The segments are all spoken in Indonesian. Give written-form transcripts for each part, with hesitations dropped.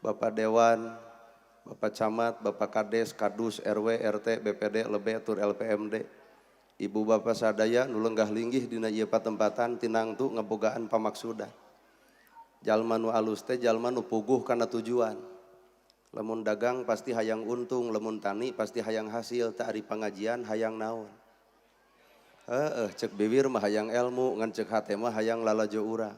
Bapak Dewan, Bapak Camat, Bapak Kades, Kadus, RW, RT, BPD, LB, Tur LPMD, Ibu Bapak sadaya nu lenggah linggih dina ieu patempatan tinang tu ngebogaan pamaksudan. Jalma nu alus teh jalma nu puguh kana tujuan. Lamun dagang pasti hayang untung, lamun tani pasti hayang hasil, teu ari pangajian hayang naon. Cek bibir mah hayang ilmu, ngan cek hate mah hayang lalajo urang.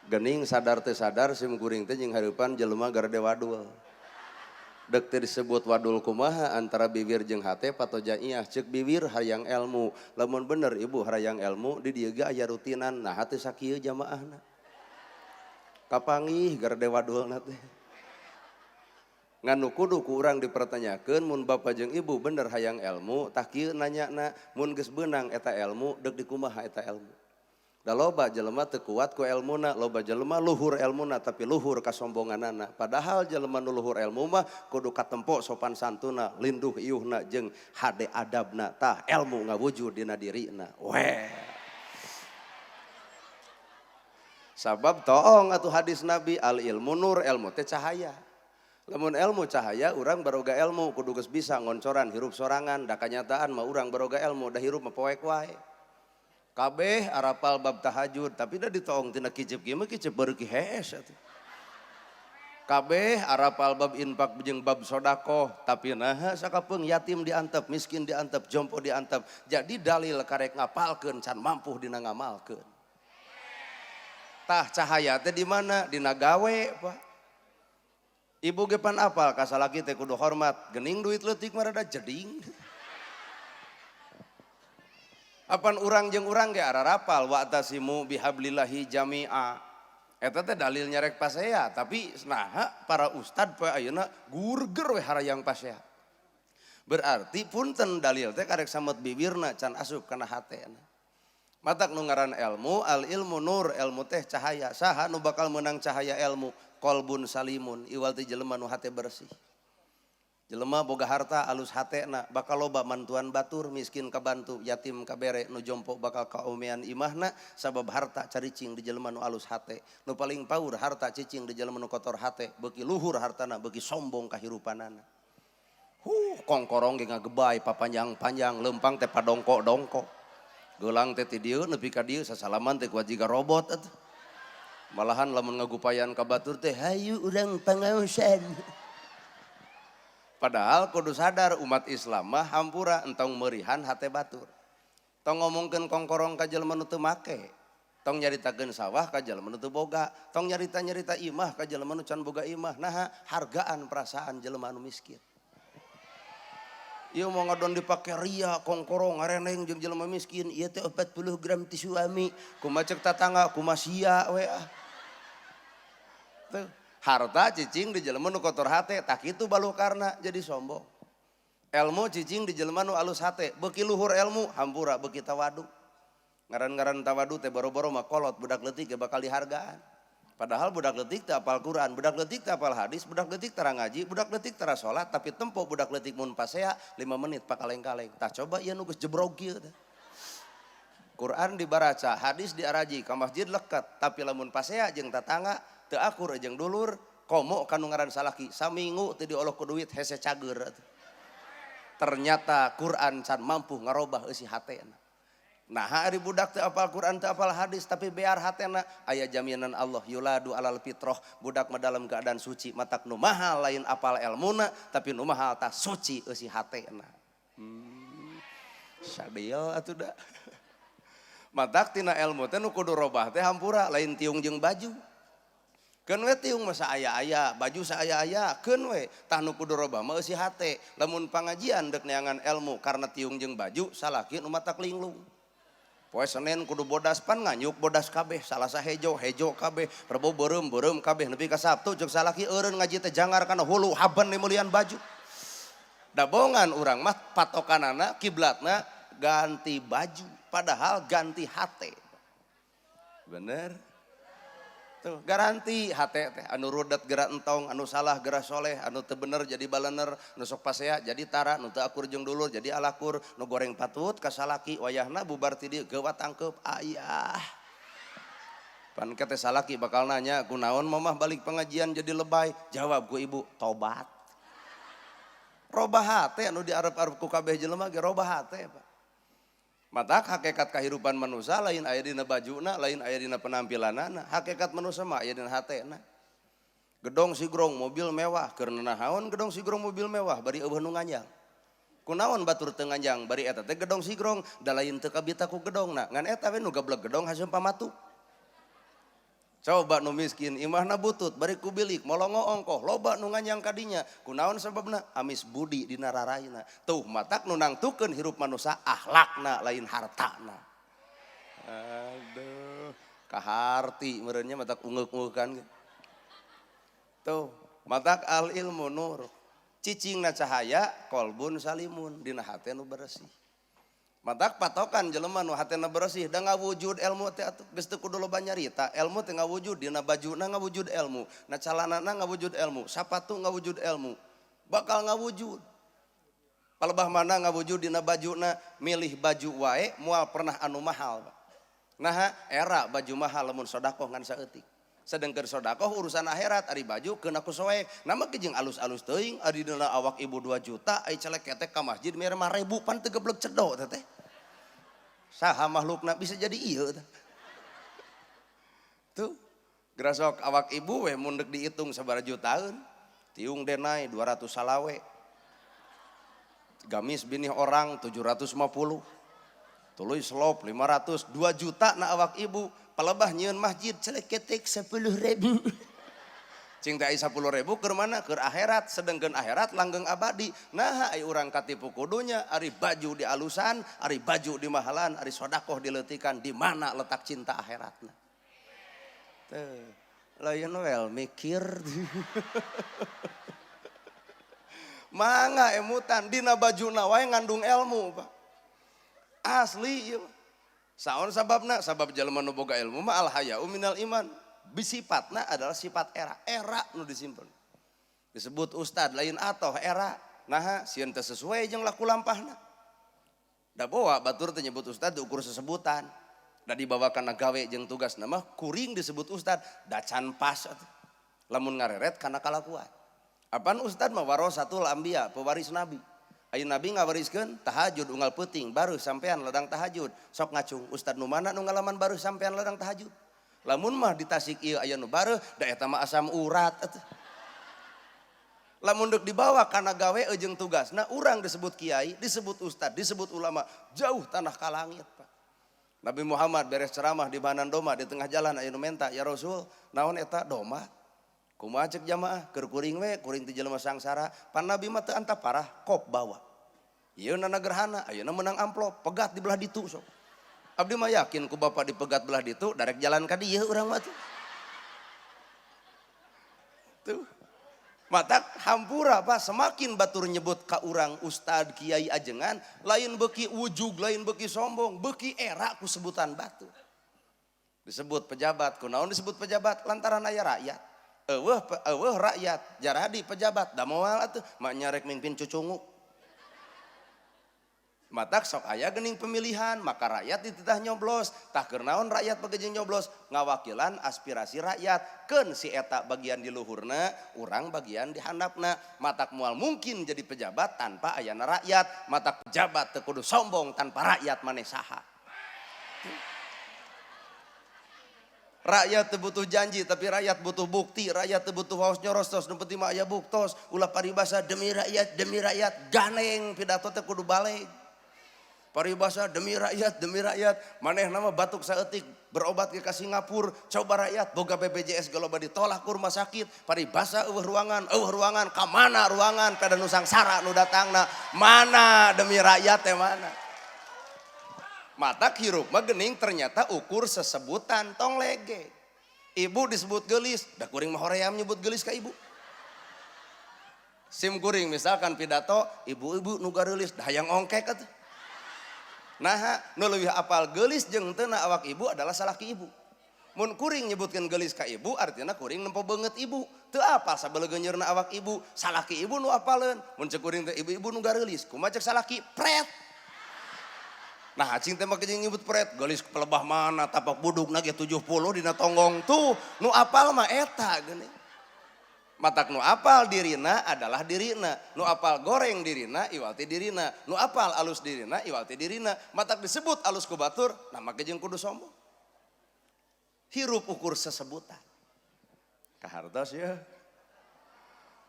Gening sadar teu sadar sim kuring teh jeung hareupan jelema garde wadul. Dek teu disebut wadul kumaha antara bibir jeung hate patojaiyah. Cek bibir hayang ilmu, lamun bener ibu hayang ilmu di dieu ge aya rutinan. Nah hate sakieu jamaahna. Kapanggih garde wadulna teh. Nganu kudu ku urang dipertanyakeun mun bapa jeung ibu bener hayang ilmu, tah kieu nanyana mun geus beunang eta ilmu deuk dikumaha eta ilmu. Da loba jelema teu kuat ku elmuna, loba jelema luhur elmuna tapi luhur kasombonganana. Padahal jelema nu luhur elmu mah kudu katempo sopan santuna, linduh iuhna jeung hade adabna. Tah elmu ngawujud dina dirina. Weh. Sabab toong atuh hadis Nabi al ilmu nur, ilmu teh cahaya. Lamun ilmu cahaya urang baroga ilmu kudu geus bisa ngoncoran hirup sorangan, da kanyataan mah urang baroga ilmu da hirup mah poek wae. Kabeh arapal bab tahajud tapi da ditoong tina kicep kieu mah kicep beureuk hees atuh. Kabeh arapal bab infak jeung bab sedekah tapi naha sakapeung yatim diantep, miskin diantep, jompo diantep. Jadi dalil karek ngapalkeun can mampu dina ngamalkeun. Tah cahaya teh di mana? Dina gawe, Pak. Ibu ge pan apal ka salaki teh kudu hormat, geuning duit leutik mah rada jeding. Apan urang jeung urang ge ararapal wa'tasimu bihablillahi jami'a. Eta teh dalil nyarek pasea, tapi naha para ustad poe ayeuna gurger we harayang pasea. Berarti punten dalil teh karek samet bibirna can asup kana hatena. Matak nu ngaran ilmu, al ilmu nur, ilmu teh cahaya. Saha nu bakal meunang cahaya ilmu? Qalbun salimun, iwal teh jelema nu hate bersih. Jelema boga harta alus hatena bakal loba mantuan batur, miskin kabantu, yatim kabere, nu jompo bakal kaumean imahna sabab harta caricing di jelema nu alus hate. Nu paling paur harta cicing di jelema nu kotor hate, beuki luhur hartana, beuki sombong kahirupanana. Kongkorong ge ngagebay papanjang-panjang, leumpang teh padongko-dongko. Geulang teh ti dieu nepi ka dieu sasalaman teh kuajiga robot atuh. Malahan lamun ngagupayan ka batur teh hayu urang pangaosan. Padahal kudu sadar umat Islam mah hampura entong meurihan hate batur. Tong ngomongkeun kongkorong ka jelema nu teu make. Tong nyaritakeun sawah ka jelema nu teu boga. Tong nyarita-nyarita imah ka jelema nu can boga imah. Nah, hargaan perasaan jelema nu miskin. Ieu mau ngadon dipake ria kongkorong ngareneng jeung jelema miskin. Ieu teh 40 gram ti suami. Kumaha ceuk tatangga kumaha sia we ah. Tuh. Harta cicing di jelema nu kotor hate, tak kitu balukarna jadi sombong. Ilmu cicing di jelema nu alus hate, beuki luhur ilmu hampura beuki tawadu. Ngaran-ngaran tawadu teh boro-boro mah kolot budak leutik ge bakal dihargaan. Padahal budak leutik teh apal Quran, budak leutik teh apal hadis, budak leutik tara ngaji, budak leutik tara salat, tapi tempo budak leutik mun pasea 5 menit pakaleng-kaleng. Tah coba ieu nu geus jebrog kieu teh. Quran dibaraca, hadis diaraji, ka masjid leket, tapi lamun pasea jeung tatangga teu akur jeung dulur komo kanu ngaran salaki saminggu teu diolok ku duit hese cager. Ternyata Quran can mampu ngarobah eusi hatena. Nah ari budak teu apal Quran teu apal hadis tapi bear hatena aya jaminan Allah yuladu alal fitrah, budak mah dalam keadaan suci. Matak nu mahal lain apal elmuna tapi nu mahal tah suci eusi hatena. Sadeul atuh da. Matak tina ilmu teh nu kudu robah teh hampura lain tiung jeung baju. Keun we tiung mah saaya-aya, baju saaya-aya, keun we tah nu kudu robah mah eusi hate. Lamun pangajian deuk neangan ilmu karena tiung jeung baju salaki nu matak linglung. Poe Senin kudu bodas pan nganyuk bodas kabeh, Salasa hejo kabeh, Rebo beureum kabeh, nepi ka Sabtu ceuk salaki eureun ngaji teh jangar kana hulu haben nimulian baju. Da bohongan urang mah patokanana kiblatna ganti baju, padahal ganti hate. Bener? Tuh, garanti hate teh anu rudet geura entong, anu salah geura soleh, anu teu bener jadi balener, nu sok pasea jadi tara, nu teu akur jeung dulur jadi alakur, nu goreng patut ka salaki wayahna bubar ti dieu geuwat tangkeup ayah. Pan kete salaki bakal nanya, kunaon mamah balik pengajian jadi lebay? Jawab ku ibu, tobat. Robah hate anu diarep-arep ku kabeh jelema ge robah hate, Pak. Matak hakikat kehidupan manusia lain aya dina bajuna, lain aya dina penampilanana. Hakikat manusia mah aya dina hatena. Gedong sigrong mobil mewah, keur nahaon gedong sigrong mobil mewah bari eueuh nu nganjang. Kunaon batur teu nganjang bari eta teh gedong sigrong, da lain teu kabita ku gedongna. Ngan eta we nu gablek gedong hasil pamatu. Coba nu miskin imahna butut bari ku bilik molongo ongkoh loba nu nganjang kadinya. Kunaon sababna? Amis budi dina rarayna. Tuh matak nu nangtukeun hirup manusia akhlakna lain hartana. Aduh, kaharti meureunnya matak ungeuk-ungeukkan. Tuh, matak al ilmu nur. Cicingna cahaya kolbun salimun dina hate nu bersih. Matak patokan jelema nu hatena bersih da ngawujud ilmu teh atuh geus teu kudu loba nyarita. Ilmu teh ngawujud dina bajuna ngawujud ilmu, na calanana ngawujud ilmu, sapatu ngawujud ilmu. Bakal ngawujud. Palebah mana ngawujud dina bajuna milih baju wae moal pernah anu mahal. Nah, era baju mahal lamun sedekah ngan saeutik. Sedengkeun sedekah urusan akhirat ari baju keun aku soek. Nama jeung alus-alus teuing ari dina awak ibu 2 juta ai celek ketek ka masjid mere 5.000 pan teu geblek cedok teh. Saha makhlukna bisa jadi ieu teh. Tuh, grasok awak ibu we mun deuk diitung sabaraha jutaan. Tiung denai 200 salawe. Gamis binih orang 750. Tuluy slop 500, 2 juta na awak ibu. Palebah nyieun masjid celek ketek 10.000. Cing teh 10.000 keur mana? Keur akhirat, sedengkeun akhirat langgeng abadi. Nah ai urang katipu kudunya ari baju di alusan, ari baju di mahalan, ari sedekah dileutikan, di mana letak cinta akhiratna. Teu. Lain wel mikir. Mangga emutan dina bajuna wae ngandung ilmu, Pak. Asli ieu. Saon sababna? Sabab jalma nu boga ilmu mah al haya'u minal iman. Bisifatna adalah sifat era nu disimpen. Disebut ustad lain atoh era. Nah, sieun teu sesuai jeung laku lampahna. Da bawa batur teh nyebut ustad diukur sesebutan. Da dibawakan gawe jeung tugas nama kuring disebut ustad, da can pas atuh. Lamun ngareret kana kalakuan. Apaan ustad mah warasatul anbiya, pewaris nabi. Ayeuna nabi ngawariskeun tahajud unggal peuting baru sampean ladang tahajud. Sok ngacung ustad nu mana nu ngalaman baru sampean ladang tahajud. Lamun mah di Tasik ieu aya nu bareuh da eta mah asam urat atuh. Lamun deuk dibawa kana gawe jeung tugasna urang disebut kiai, disebut ustad, disebut ulama, jauh tanah ka langit, Pak. Nabi Muhammad beres ceramah di Banan Doma di tengah jalan aya nu menta, "Ya Rasul, naon eta doma?" Kumaha cek jamaah, keur kuring we, kuring teh jelema sangsara, pan Nabi mah teu antap parah, kop bawa. Ieu na gerhana, ayeuna meunang amplop, pegat di belah ditu sok. Abdi mah yakin ku bapak dipegat belah ditu, darek jalan ka dieu urang mah tuh. Tuh. Matak hampura Pak, semakin batur nyebut ka urang ustad kiai ajengan, lain beuki ujug, lain beuki sombong, beuki era ku sebutan batu. Disebut pejabat, kunaon disebut pejabat? Lantaran aya rakyat. Eueuh rakyat, jaradi pejabat, da moal atuh, mak nyarek mimpin cucungu. Matak sok aya geuning pemilihan, maka rakyat dititah nyoblos. Tah keur naon rakyat pagejeng nyoblos? Ngawakilan aspirasi rakyat. Keun si eta bagian di luhurna, urang bagian di handapna. Matak moal mungkin jadi pejabat tanpa ayana rakyat. Matak pejabat teu kudu sombong tanpa rakyat maneh saha. Rakyat teu butuh janji tapi rakyat butuh bukti. Rakyat teu butuh waos nyorostos nu penting mah aya buktos. Ulah paribasa demi rakyat ganeng pidato teh kudu balik. Paribasa demi rakyat, maneh nama batuk saeutik berobat ke Singapura, coba rakyat boga BPJS galoba ditolak ke rumah sakit, paribasa eueuh ruangan, ka mana ruangan pada nu sangsara nu datangna, mana demi rakyat teh mana. Matak hirup mah geuning ternyata ukur sesebutan tong lege. Ibu disebut geulis, da kuring mah hoream nyebut geulis ka ibu. Sim kuring misalkan pidato, ibu-ibu nu gareulis da hayang ongkek atuh. Nah, nu leuwih apal geulis jeung teu na awak ibu adalah salaki ibu. Mun kuring nyebutkeun geulis ka ibu artinya kuring nempo beungeut ibu. Teu apal sabalegeunyeurna awak ibu, salaki ibu nu apaleun. Mun cek kuring teh ibu-ibu nu gareulis, kumaha cek salaki? Pret. Nah cing teh make nyebut pret gelis pelebah mana tapak buduk nage 70 dina tonggong tuh nu apal mah eta geuning. Matak nu apal dirina adalah dirina, nu apal goreng dirina iwalti dirina, nu apal alus dirina iwalti dirina. Matak disebut alus ku batur nah make jeung kudu sombong. Hirup ukur sesebutan. Kahartos ya.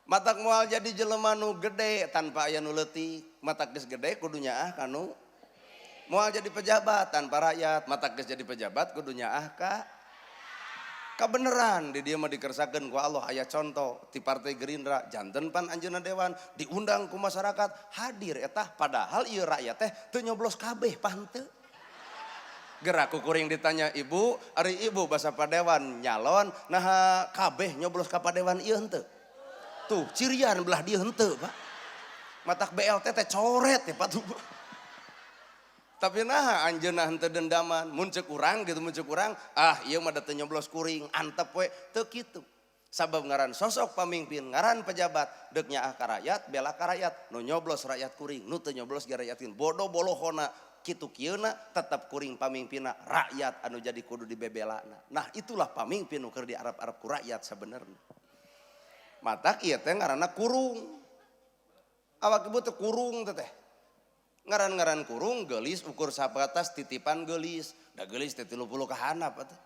Matak moal jadi jelema nu gede tanpa aya nu leutik, matak geus gede kudu nyaah kanu moal jadi pejabat tanpa rakyat, matak geus jadi pejabat kudu nyaah ka kabeneran. Di dieu mah dikersakeun ku Allah aya contoh ti Partai Gerindra janten pan anjeunna dewan diundang ku masyarakat hadir eta padahal ieu rakyat teh teu nyoblos kabeh panteu. Gerak kuring ditanya ibu, ari ibu basa padewan nyalon nah kabeh nyoblos ka padewan ieu henteu. Tuh cirian belah dia henteu Pak. Matak BLT teh coret ya Pak tuh. Tapi nah anjeunna henteu dendaman, mun ceuk urang gitu mun ceuk urang, ieu mah da teu nyoblos kuring, antep we teu kitu. Sabab ngaran sosok pamimpin, ngaran pejabat, deuk nyaah ka rakyat, bela ka rakyat, nu nyoblos rakyat kuring, nu teu nyoblos ge rakyat bodoh bolohona kitu kieuna tetep kuring pamimpinna rakyat anu jadi kudu dibebelana. Nah itulah pamimpin nu keur diarep-arep ku rakyat sabenerna. Matak ieu teh ngaranna kurung. Awak ibu teh kurung teh. Ngaran-ngaran kurung geulis ukur sabatas titipan geulis. Da geulis teh 30 ka handap atuh.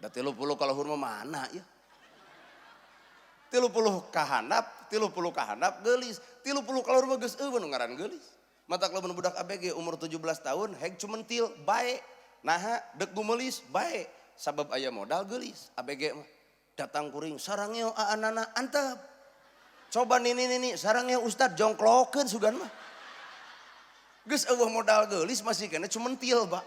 Da 30 ka luhur mah mana ya? 30 ka handap, 30 ka handap geulis. 30 ka luhur mah geus eueuh nu ngaran geulis. Matak lamun budak ABG umur 17 tahun heg cumentil bae. Naha deuk gumelis bae. Sabab aya modal geulis ABG mah. Datang kuring sarangnya anana antep. Coba nini sarangnya Ustad jongklokeun sugan mah. Geus eueuh modal geulis masih kena cumentil Pak.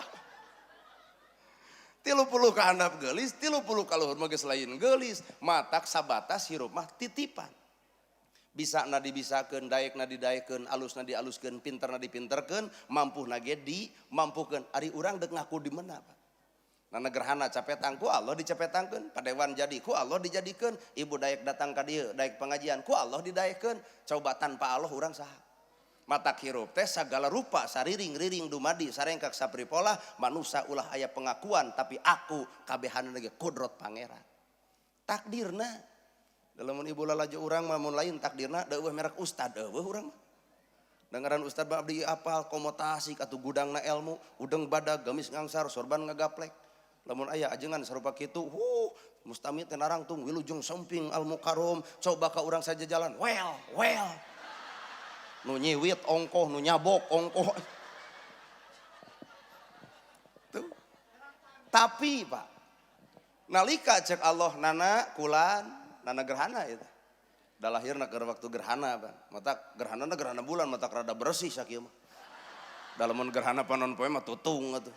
30 ka handap geulis, 30 ka luhur mah geus lain geulis. Matak sabatas hirup mah titipan. Bisa na dibisakeun, daek na didaekeun, alus na dialuskeun, pinter na dipinterkeun, mampu na ge dimampukeun. Ari urang deuk ngaku di meuna Pak. Nana gerhana capetang ku Allah dicepetangkeun, padewan jadi ku Allah dijadikeun, ibu daek datang ka dieu, daek pengajian ku Allah didaekeun. Coba tanpa Allah urang saha? Matak hirup teh sagala rupa sariring-riring dumadi sarengkak sapripola manusia ulah aya pengakuan tapi aku kabehanna ge kudrot pangeran. Takdirna dalam ibu lalajo urang mah mun lain takdirna da eueuh merek ustad eueuh urang mah. Dengaran ustad mah abdi apal komotasi atuh gudangna ilmu, udeng badag gamis ngangsar sorban ngagaplek. Lamun aya ajengan sarupa kitu, mustamid teh narang tung wilujeng samping al mukarrom, coba ka urang saja jalan, well. Nu nyiwit ongkoh, nu nyabok ongkoh. Tuh. Tapi Pak, nalika cek Allah nana kulan, nana gerhana itu. Da lahirna keur waktu gerhana Pak. Matak gerhanana gerhana bulan, matak rada bersih sakieu mah. Dalamun gerhana panon poe mah tutung atuh.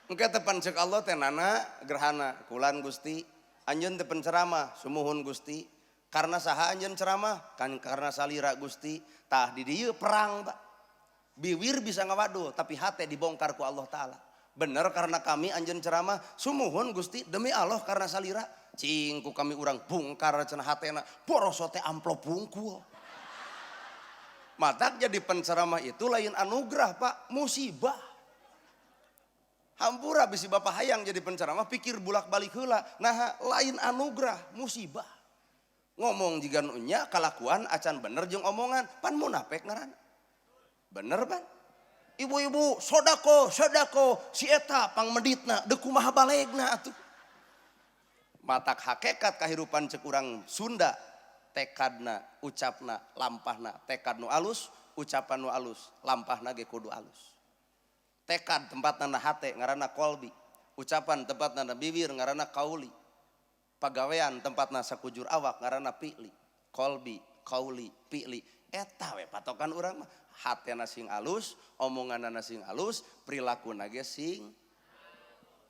Engke tepan cek Allah teh nana gerhana kulan Gusti, anjeun teh penceramah sumuhun Gusti. Karena saha anjeun ceramah? Kan karena salira Gusti. Tah di dieu perang Pak. Biwir bisa ngawaduh tapi hate dibongkar ku Allah taala. Bener karena kami anjeun ceramah sumuhun Gusti demi Allah karena salira. Cing ku kami urang bongkar cenah hatena boros teh amplop bungkul. Matak jadi penceramah itu lain anugerah Pak, musibah. Hampura bisi bapak hayang jadi penceramah pikir bulak-balik heula. Nah lain anugerah, musibah. Ngomong jiga nya kalakuan acan bener jeung omongan pan munafik ngaranna. Bener pan? Ibu-ibu sodako si eta pangmeditna deuk kumaha balegna atuh. Matak hakikat kahirupan cek urang Sunda tekadna ucapna lampahna tekad nu alus ucapan nu alus lampahna ge kudu alus. Tekad tempatna na hate ngaranna kolbi, ucapan tempatna na bibir ngaranna kauli. Pagawean tempatna sakujur awak ngaranna pi'li. Kolbi, kauli, pi'li. Eta we patokan urang mah. Hatena sing alus, omonganna sing alus, prilakuna ge sing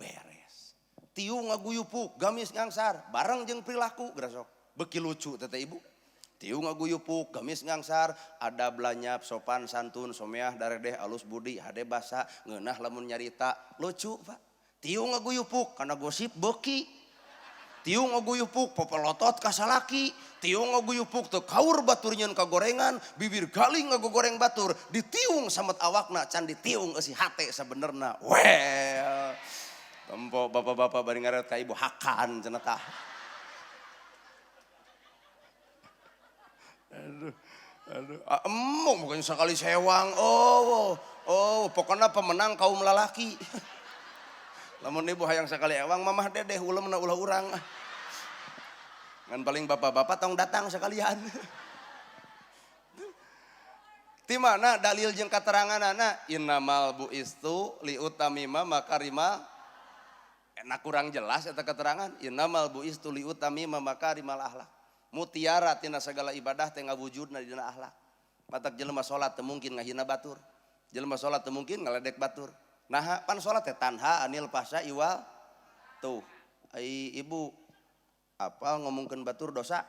beres. Tiu ngaguyupuk, gamis ngangsar, bareng jeung prilaku grasok. Beuki lucu teh ibu. Tiu ngaguyupuk, gamis ngangsar, ada blanyap, sopan santun, someah daredeh alus budi, hade basa, ngeunah lamun nyarita, lucu Pak. Tiu ngaguyupuk karena gosip beuki. Tiung ngaguyupuk popolotot ka salaki, tiung ngaguyupuk teu kaur batur nyeun ka gorengan, bibir galing ngagogoreng batur, ditiung samet awakna can ditiung eusi hate sabenerna. Well. Tempo bapak-bapak bari ngaret ka ibu hakan cenah tah. Aduh, emong bukan sekali sewang. Pokoknya pemenang kaum lalaki. Lamun ibu hayang sekali ewang mamah dedeh ulemna ulah urang. Ngan paling bapak-bapak tong datang sekalian. Di mana dalil jeung kateranganana innamal buistu liutamima makarima. Enak kurang jelas eta keterangan innamal buistu liutamima makarimal akhlak. Mutiara tina segala ibadah teh ngawujudna dina akhlak. Matak jelema salat teu mungkin ngahina batur. Jelema salat teu mungkin ngaledek batur. Nah, pan salat teh tanha anil fahsya iwal. Tuh, ai ibu apal ngomongkeun batur dosa.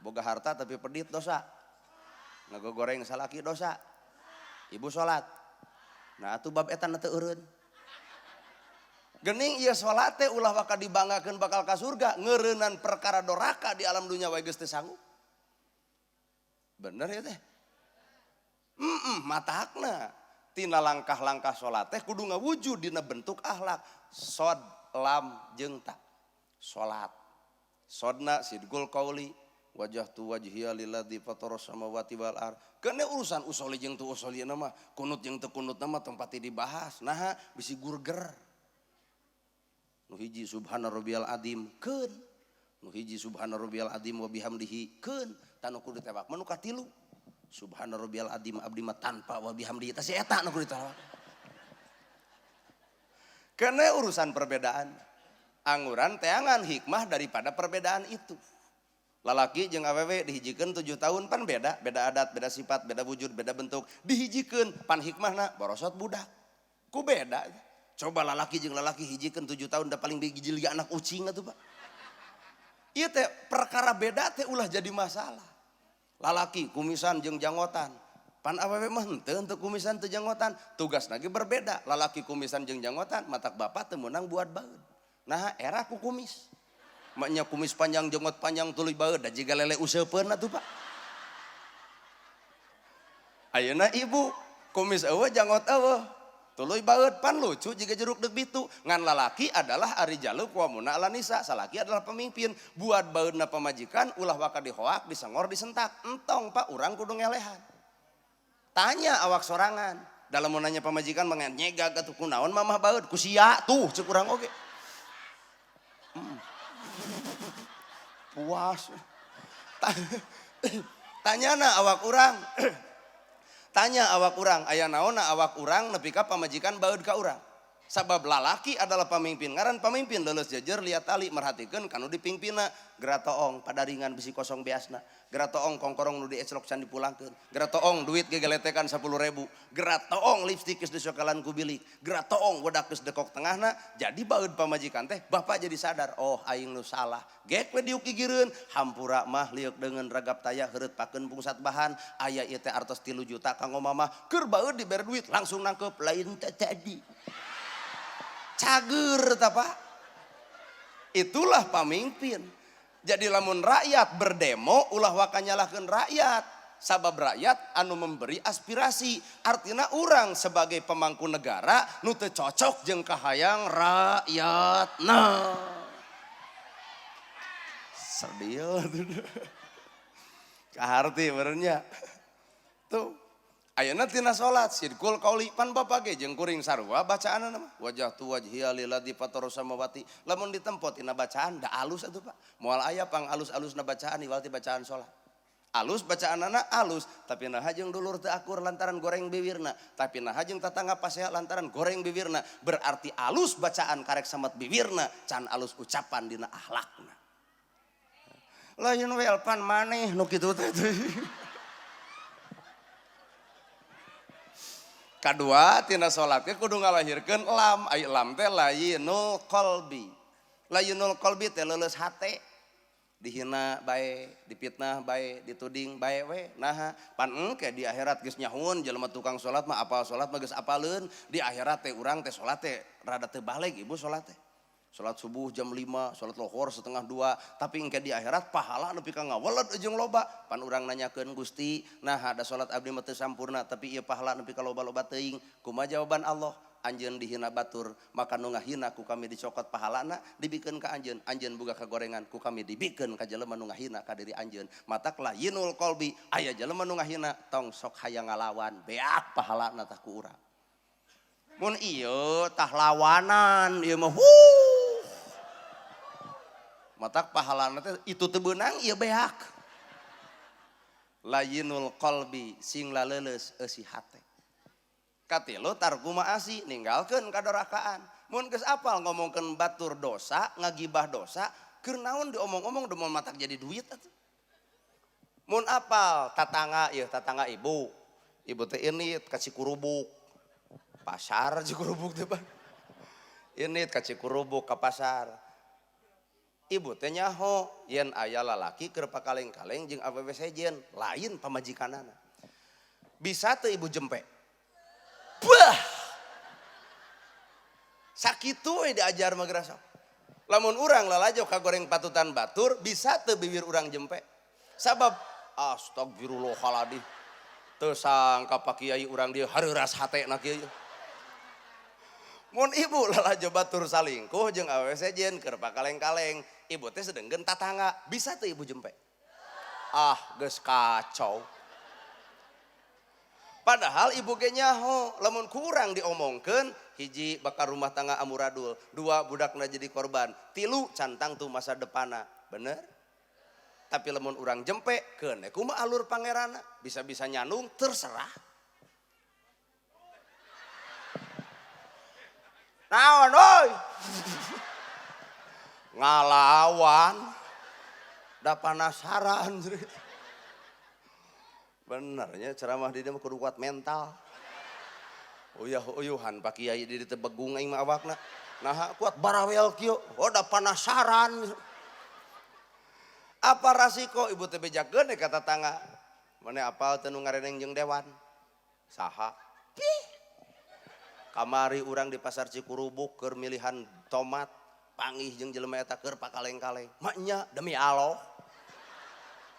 Boga harta tapi pedit dosa. Ngagogoreng salaki dosa. Ibu salat. Nah, atuh bab eta teu eureun. Gening ieu salat teh ulah waka dibanggakeun bakal ka surga, ngeureunnan perkara doraka di alam dunia wae geus teu sanggup. Bener ya teh? Matakna tina langkah-langkah salat teh kudu ngawujud dina bentuk akhlak. Sod, lam, jeung ta. Salat. Sodna sidqul qauli wajhtu wajhiya lilladzi fataras samawati wal ard. Kene urusan usoli jeung teu usolina mah, kunut jeung teu kunutna mah tempati dibahas. Nah, bisi gurger. Nu hiji subhana rabbiyal azim keun, nu hiji subhana rabbiyal azim wa bihamdihi keun, tanu kudu ditewak manu katilu subhana rabbiyal azim abdi mah tanpa wa bihamdihi tah si eta nu kudu ditewak. Karena urusan perbedaan anguran teangan hikmah daripada perbedaan itu. Lalaki jeung awewe dihijikeun 7 tahun pan beda adat, beda sifat, beda wujud, beda bentuk, dihijikeun pan hikmahna borosot budak ku beda. Coba lalaki jeung lalaki hijikeun 7 tahun da paling digijil anak ucing atuh Pak. Ieu teh perkara beda teh ulah jadi masalah. Lalaki kumisan jeung janggotan. Pan awewe mah henteu kumisan teu janggotan, tugasna ge berbeda. Lalaki kumisan jeung janggotan, matak bapak teu meunang buat baeud. Nah, era ku kumis. Maknya kumis panjang janggot panjang tuluy baeud da jiga lele useupeun atuh Pak. Ayeuna ibu kumis eueuh janggot eueuh. Tuluy baeud pan lucu jika jeruk deg bitu. Ngan lalaki adalah ari jaluk wa muna ala nisa, salaki adalah pemimpin. Buat baeudna pamajikan ulah waka dihoak, disengor, disentak. Entong Pak, urang kudu ngelehan. Tanya awak sorangan. Dalam nanya pamajikan mangan nyegag atuh kunaon mamah baeud ku sia tuh ceuk urang oge. Puas. Tanyana awak urang. Tanya awak urang, aya naonna awak urang nepi ka pamajikan baeud ka urang. Sabab lalaki adalah pemimpin, ngaran pemimpin leuleus jejer liat tali merhatikeun kanu dipingpinna. Gera toong padaringan bisi kosong beasna. Gera toong kongkorong nu dieclok can dipulangkeun. Gera toong duit gegeletekan 10.000. Gera toong lipstik geus disokalan ku bilik. Gera toong wedak geus dekok tengahna. Jadi baeud pamajikan teh bapak jadi sadar, oh aing nu salah. Gek we diuk gigireun, hampura mah liuk dengan ragap taya heureut pakeun pungsat bahan. Aya ieu teh artos 3 juta kanggo mamah, keur baeud dibere duit langsung nangkep lain teh tadi. Cager ta Pak. Itulah pemimpin. Jadi lamun rakyat berdemo ulah waka nyalahkeun rakyat. Sabab rakyat anu memberi aspirasi. Artina urang sebagai pemangku negara nu teu cocok jeung kahayang rakyatna. Sedih tuh. Kaharti benernya. Tuh. Ayeuna tina salat sidqul qauli pan bapak ge jeung kuring sarua bacaanna mah wajhtu wajhiya lilladzi fataras samawati. Lamun ditempo tina bacaan da alus atuh Pak. Moal aya pang alus-alusna bacaan iwal ti bacaan salat. Alus bacaanana alus, tapi naha jeung dulur teu akur lantaran goreng bibirna, tapi naha jeung tatangga paseha lantaran goreng bibirna. Berarti alus bacaan karek samet bibirna, can alus ucapan dina akhlakna. Lain we pan maneh nu kitu teh. Kadua tina salat ge kudu ngalahirkeun lam. Ai lam teh layyinul qalbi. Layyinul qalbi teh leuleus hate. Dihina bae, dipitnah bae, dituding bae we. Nah, pan engke di akhirat geus nyahun jelema tukang salat mah apal salat mah geus apaleun. Di akhirat teh urang teh salat teh rada teu baleg ibu salat teh. Salat subuh jam 5, salat lohor setengah 2, tapi engke di akhirat pahala nepi ka ngawelet jeung loba. Pan urang nanyakeun Gusti, nah ada salat abdi mah teu sampurna tapi ieu pahala nepi ka loba-loba teuing. Kumaha jawaban Allah? Anjeun dihina batur, maka nu ngahina ku kami dicokot pahalana dibikeun ka anjeun. Anjeun boga kagorengan, ku kami dibikeun ka jelema nu ngahina ka diri anjeun. Matak layyinul qalbi, aya jelema nu ngahina tong sok hayang ngalawan, beak pahalana tah ku urang. Mun ieu tah lawanan, ieu mah matak pahalana teh itu teu beunang ieu beak. Layyinul qalbi sing laleuleus eusi hate. Katilu tarku ma'asi ninggalkeun kadarakaan. Mun geus apal ngomongkeun batur dosa, ngagibah dosa, keur naon diomong-omong demun matak jadi duit atuh. Mun apal tatangga ieu tatangga ibu. Ibu teh init ka Cikurubuk. Pasar Cikurubuk teh Pan. Init ka Cikurubuk ka pasar. Ibu teh nyaho yen aya lalaki keur pakaleng-kaleng jeung awewe sejen lain pamajikanana. Bisa teu ibu jempe? Bah. Sakitu we diajar mah gerasa. Lamun urang lalajo kagoreng patutan batur, bisa teu bibir urang jempe? Sabab astagfirullahaladzim. Teu sangka Pak Kiai urang dieu hareuras hatena kieu. Mun ibu lalajo batur salingkuh jeung awewe sejen keur pakaleng-kaleng, ibu teh sedengkeun tatangga, bisa teu ibu jempe? Geus kacau. Padahal ibu ge nyaho, lamun kurang diomongkeun, hiji bakal rumah tangga amuradul, 2 budakna jadi korban, 3 cantang tuh masa depanna, bener? Tapi lamun urang jempe, keun kumaha alur pangeranna, bisa-bisa nyanung terserah. Naon oi? Ngalawan. Da panasaran. Benernya ceramah di dia kudu kuat mental. Uyuh-uyuhan Pak Kiai di teu begung aing mah awakna. Nah kuat barawel kieu. Da panasaran. Apa rasiko ibu teh bejakeun ka tatangga. Mane apal teu nu ngareneng jeung dewan? Saha? Kamari urang di pasar Cikurubuk keur milihan tomat, panggih jeung jelema eta keur pakaleng-kaleng. Maknya demi Allah.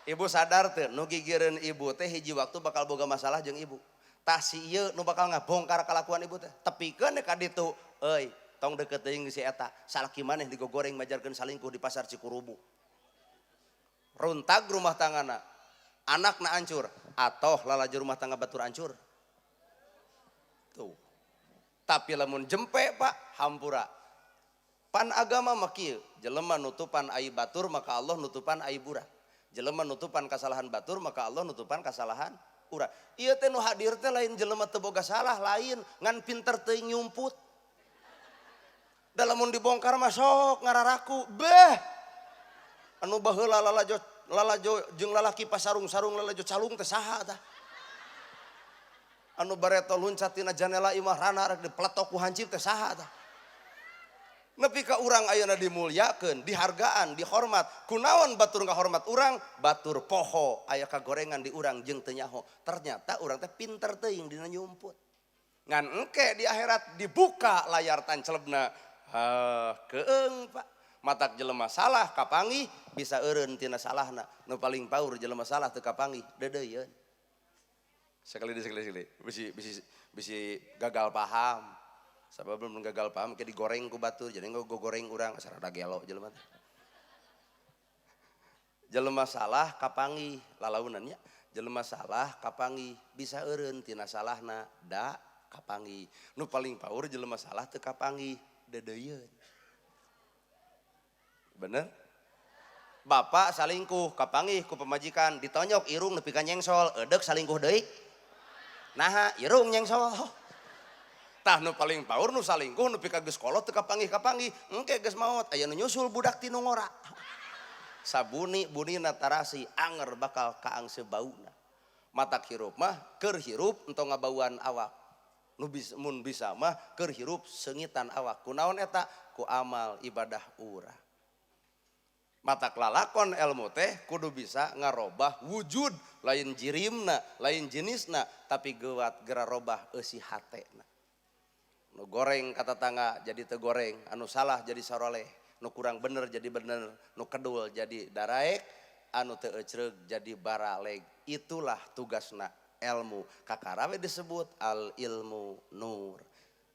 Ibu sadar teu nu gigireun ibu teh hiji waktu bakal boga masalah jeung ibu. Tah si ieu nu bakal ngabongkar kalakuan ibu teh. Tepikeun ka ditu, euy, tong deukeut teuing si eta. Salaki maneh digogoreng majarkeun salingkuh di pasar Cikurubuk. Runtag rumah tanggana. Anakna hancur, atoh lalajo rumah tangga batur hancur. Tuh. Tapi lamun jempe Pak hampura. Pan agama mah kieu, jelema nutupan aib batur maka Allah nutupan aib urang. Jelema nutupan kesalahan batur maka Allah nutupan kesalahan urang. Ieu teh nu hadir teh lain jelema teu boga salah, lain ngan pinter teuing nyumput. Da lamun dibongkar mah sok ngararaku, beh. Anu baheula lalajo jeung lalaki pasarung-sarung lalajo calung teh saha tah? Anu bareto luncat tina janela imah rana rek dipletok ku hancip teh saha tah? Nepi ka urang ayeuna dimulyakeun, dihargaan, dihormat. Kunaon batur ngahormat urang? Batur poho aya kagorengan di urang jeung teu nyaho. Ternyata urang teh pinter teuing dina nyumput. Ngan engke di akhirat dibuka layar tancelebna. Keeng Pak. Matak jelema salah kapanggih bisa eureun tina salahna. Nu paling paur jelema salah teu kapanggih deudeuyeun. Sekali bisi gagal paham. Sabab belum gagal paham kayak digoreng ku batur jadi enggak goreng urang sarada gelo jelema teh. Jelema salah kapanggih lalaunannya. Jelema salah kapanggih bisa eureun tina salahna da kapanggih. Nu paling paur jelema salah teu kapanggih deudeuyeun. Bener? Bapak salingkuh kapanggih ku pemajikan ditonyok irung nepi ka nyengsol eudeuh salingkuh deui. Nah, irung nyengsol. Tah nu paling paur nu salingkuh nu pika geus kolot teu kapanggih-kapanggih, engke geus maot aya nu nyusul budak ti nu ngora. Sabuni bunina tarasi anger bakal kaangse bauna. Matak hirup mah keur hirup entong ngabauan awak. Nu mun bisa mah keur hirup seungitan awak. Kunaon eta? Ku amal ibadah urang. Matak lalakon ilmu teh kudu bisa ngarobah wujud lain jirimna, lain jenisna, tapi gewat gera robah eusi hatena. Nu goreng kata tangga jadi teu goreng, anu salah jadi saroleh, nu kurang bener jadi bener, nu kedul jadi daraek, anu teu ecreug jadi baraleg. Itulah tugasna ilmu. Kakarawe disebut al ilmu nur.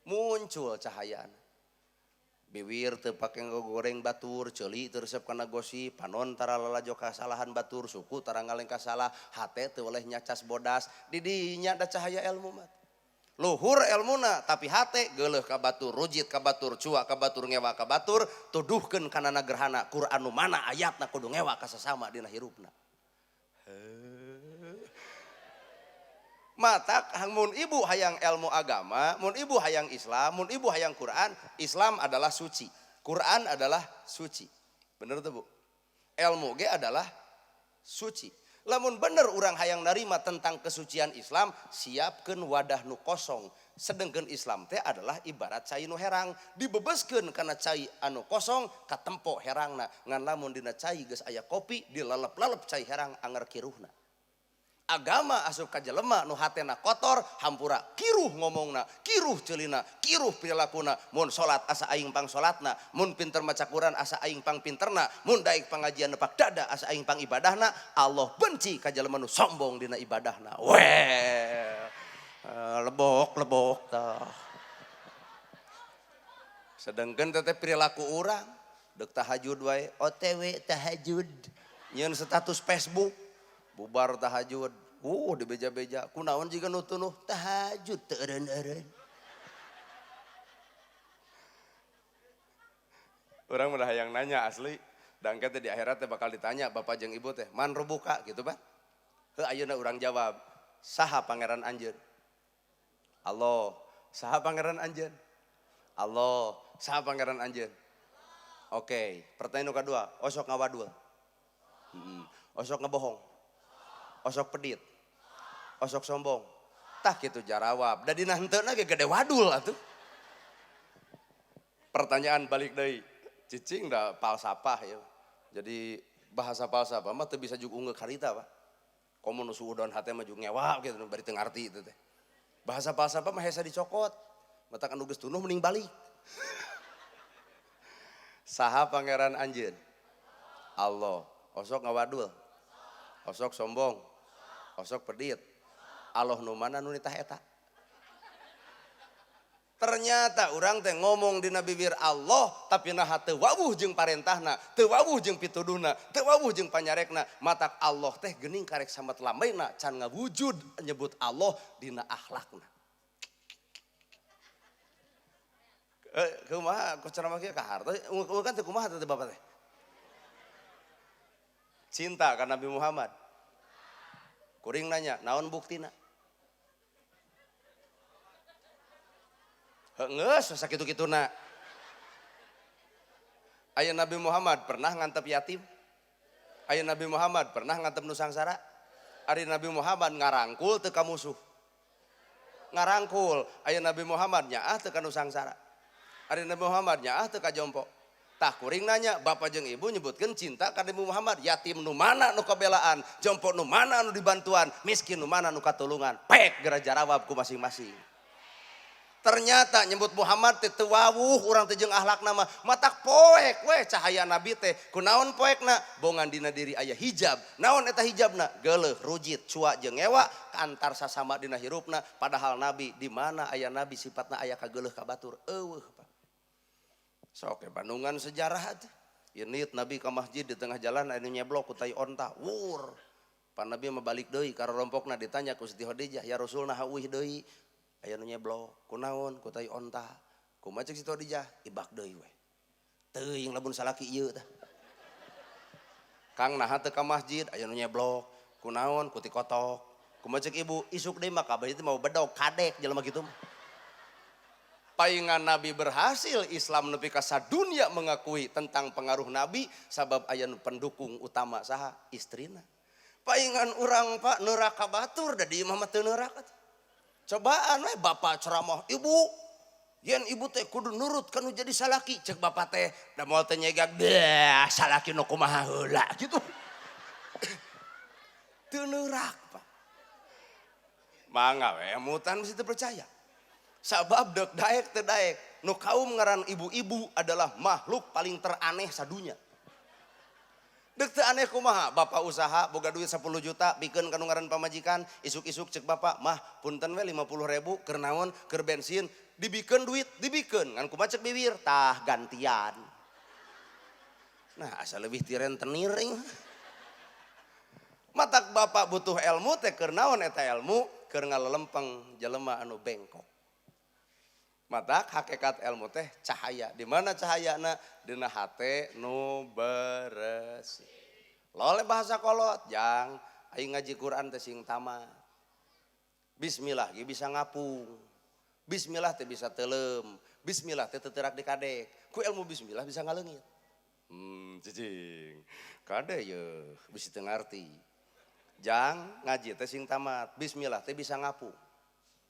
Muncul cahayana. Biwir teu pake ngogoreng batur, ceuli teu resep kana gosip, panon tara lalajo kasalahan batur, suku tara ngaleng kasalah, hate teu oleh nyacas bodas, di dinya ada cahaya ilmu mah. Luhur ilmuna tapi hate geuleuh ka batur, rujit ka batur, cuak ka batur, ngewa ka batur, tuduhkeun kana gerhana Quran nu mana ayatna kudu ngewa ka sasama dina hirupna. Matak mun ibu hayang ilmu agama, mun ibu hayang Islam, mun ibu hayang Quran, Islam adalah suci, Quran adalah suci. Bener tuh Bu? Ilmu ge adalah suci. Lamun bener urang hayang narima tentang kesucian Islam, siapkeun wadah nu kosong. Sedengkeun Islam teh adalah ibarat cai nu herang, dibebeskeun kana cai anu kosong katempo herangna. Ngan lamun dina cai geus aya kopi, dilalep-lalep cai herang anger kiruhna. Agama asup ka jelema nu hatena kotor, hampura kiruh ngomongna, kiruh ceulina, kiruh pirilakuna. Mun salat asa aing pang salatna, mun pinter maca Quran asa aing pang pinterna, mun daek pangajian nepak dada asa aing pang ibadahna. Allah benci ka jelema nu sombong dina ibadahna. Lebok tah. Sedengkeun teh perilaku urang deuk tahajud wae, OTW tahajud. Nyeun status Facebook bubar tahajud, di beja-beja, kunaon jiga nu tunuh tahajud teu eureun-eureun. Urang mah hayang nanya asli, dangke teh di akhirat teh bakal ditanya bapak jeung ibu teh, man rubuka gitu Pak. Heuh ayeuna urang jawab, saha pangeran anjeun? Allah. Saha pangeran anjeun? Allah. Saha pangeran anjeun? Oke, pertanyaan nu kadua, osok ngawadul. Osok ngebohong. Osok pedit, osok sombong, tah gitu jarawab. Da dina henteuna ge gede wadul atuh. Pertanyaan balik deui, cicing da falsafah ya. Jadi bahasa falsafah mah teu bisa juk ungeuk harita Pak. Komo nu suudon hate mah juk ngewa gitu bari teu ngarti itu teh. Bahasa falsafah mah hesa dicokot. Matak anu geus tunuh mending balik. Saha pangeran anjeun? Allah. Osok ngawadul. Osok sombong, osok pedit, Allah nu mana nu nitah eta. Ternyata orang teh ngomong dina bibir Allah, tapi naha teu wawuh jeung parentahna, teu wawuh jeung pituduhna, teu wawuh jeung panyarekna. Matak Allah teh geuning karek samet lambaina can ngawujud nyebut Allah dina akhlakna. Kumaha ku ceramah kieu ka harta, kan teu kumaha teh Bapak teh. Cinta ka Nabi Muhammad. Kuring nanya, naon buktina? Geus sakitu-kituna. Aya Nabi Muhammad pernah ngantep yatim? Aya Nabi Muhammad pernah ngantep nu sangsara? Ari Nabi Muhammad ngarangkul teu ka musuh. Ngarangkul, aya Nabi Muhammad nyaah teu ka nu sangsara. Ari Nabi Muhammad nyaah teu ka jompo. Tah kuring nanya, bapak jeung ibu nyebutkeun cinta ka Nabi Muhammad, yatim nu mana nu kabelaan, jompo nu mana nu dibantuan, miskin nu mana nu katulungan. Pek geura jarawab ku masing-masing. Ternyata nyebut Muhammad teh teu wawuh urang teh jeung akhlakna mah matak poek we cahaya nabi teh. Kunaon poekna? Bongan dina diri aya hijab. Naon eta hijabna? Geuleuh, rujit, cuak jeung ngewa antar sasama dina hirupna. Padahal nabi di mana aya nabi sifatna aya ka geuleuh ka batur? Eueuh Pak. Sok Bandungan sejarah teh. Yeunit nabi ka masjid di tengah jalan anu nyeblok ku tai onta. Wur. Pan nabi mah balik deui ka rompokna ditanya ku Siti Khadijah, "Ya Rasul naha euih deui?" Aya nu nyeblok. Kunaon? Ku tai onta. Kumaha ceuk Siti Khadijah? Ibak deui we. Teuing lamun salaki ieu tah. Kang naha teu ka masjid? Aya nu nyeblok. Kunaon? Ku ti kotok. Kumaha ceuk ibu? Isuk deui mah kabeh teh mau bedog kadek jelema kitu mah. Paingan Nabi berhasil, Islam nepi ka sadunya mengakui tentang pengaruh Nabi sabab aya pendukung utama saha? Istrina. Paingan urang Pak neraka batur da di imah mah teu neraka. Cobaan we bapak ceramah, "Ibu, yen ibu teh kudu nurut kanu jadi salaki." Cek bapak teh da moal teh nyegak, "Salaki nu kumaha heula." Gitu. Teu neurak Pak. Mangga we mutan mesti teu percaya. Sabab dek daek teu daek. Nu kaum ngaran ibu-ibu adalah makhluk paling teraneh sadunya. Dek teu aneh kumaha, bapak usaha boga duit 10 juta pikeun ka nu ngaran pamajikan, isuk-isuk cek bapak, mah punten we 50.000 keur naon, keur bensin, dibikeun duit, dibikeun ngan kumaha cek bibir, tah gantian. Nah, asa leuwih ti rentenir ing. Matak bapak butuh ilmu teh keur naon eta ilmu, keur ngalelempeng jelema anu bengkok. Matak hakikat ilmu teh cahaya. Di mana cahayana? Dina hate nu bersih. Lole bahasa kolot, jang aing ngaji Quran teh sing tamat. Bismillah ge bisa ngapung. Bismillah teh bisa telem. Bismillah teh teu teurak dikadek. Ku ilmu bismillah bisa ngaleungit. Cicing. Kade ye bisa teu ngarti. Jang ngaji teh sing tamat. Bismillah teh bisa ngapung.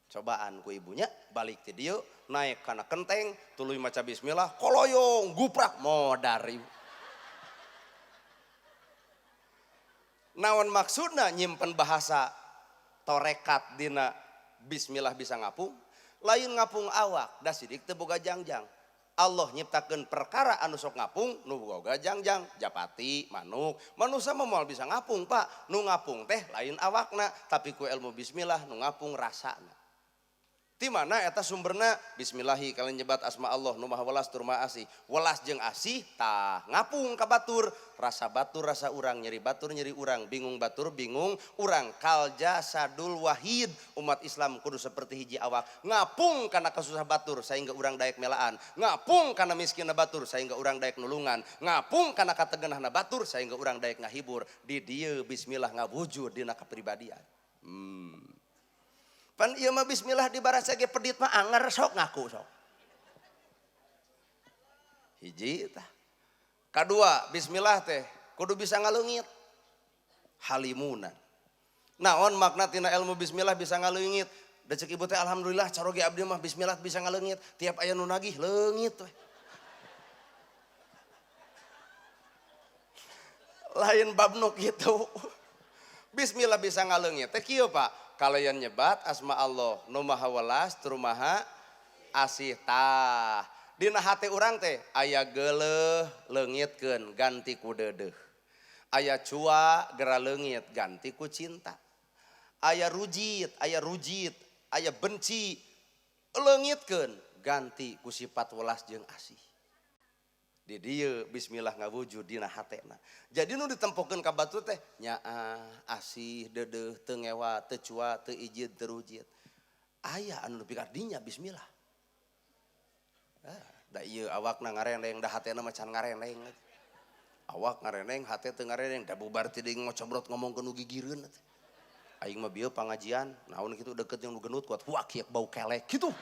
Cobaan ku ibunya balik ti dieu naik kana kenteng tuluy maca bismillah koloyong guprak modar ibu. Naon maksudna nyimpen bahasa torekat dina bismillah bisa ngapung, lain ngapung awak da sidik teu boga jangjang. Allah nyiptakeun perkara anu sok ngapung nu boga jangjang, japati, manuk. Manusia mah moal bisa ngapung, Pak. Nu ngapung teh lain awakna, tapi ku ilmu bismillah nu ngapung rasana. Di mana eta sumberna bismillahi kalian nyebat asma Allah nu maha welas tur maha asih. Welas jeung asih tah ngapung ka batur, rasa batur rasa urang, nyeri batur nyeri urang, bingung batur bingung urang. Kal jasadul wahid, umat Islam kudu seperti hiji awak, ngapung kana kasusah batur sehingga urang daek melaan, ngapung kana miskinna batur sehingga urang daek nulungan, ngapung kana kategenahna batur sehingga urang daek ngahibur. Di dieu bismillah ngawujud dina kapribadian. Pan ieu mah bismillah dibarasa ge pedit mah anger sok ngaku sok. Hiji tah. Kadua bismillah teh kudu bisa ngaleungit. Halimunan. Naon makna tina ilmu bismillah bisa ngaleungit? Da ceuk ibu teh alhamdulillah caroge abdi mah bismillah bisa ngaleungit. Tiap aya nu nagih leungit we. Lain bab nu kitu. Bismillah bisa ngaleungit teh kieu Pak. Kalian nyebat asma Allah nu maha welas tur maha asih tah. Dina hate urang teh aya geuleuh leungitkeun ganti ku deudeuh. Aya cua gera leungit ganti ku cinta. Aya rujit, aya benci leungitkeun ganti ku sifat welas jeung asih. Di dieu bismillah ngawujud dina hatena. Jadi nu ditempokeun ka batu teh nyaah, asih, deudeuh, teu ngewa, teu cua, teu ijid, teu rujit. Aya anu nepi ka dinya bismillah. Da ieu awakna ngareneng da hatena mah can ngareneng. Awak ngareneng, hate teu ngareneng, da bubar ti deui ngocobrot ngomongkeun nu gigireun. Aing mah bieu pangajian, naon kitu deket jeung nu genut kuat huak kieu bau kelek kitu.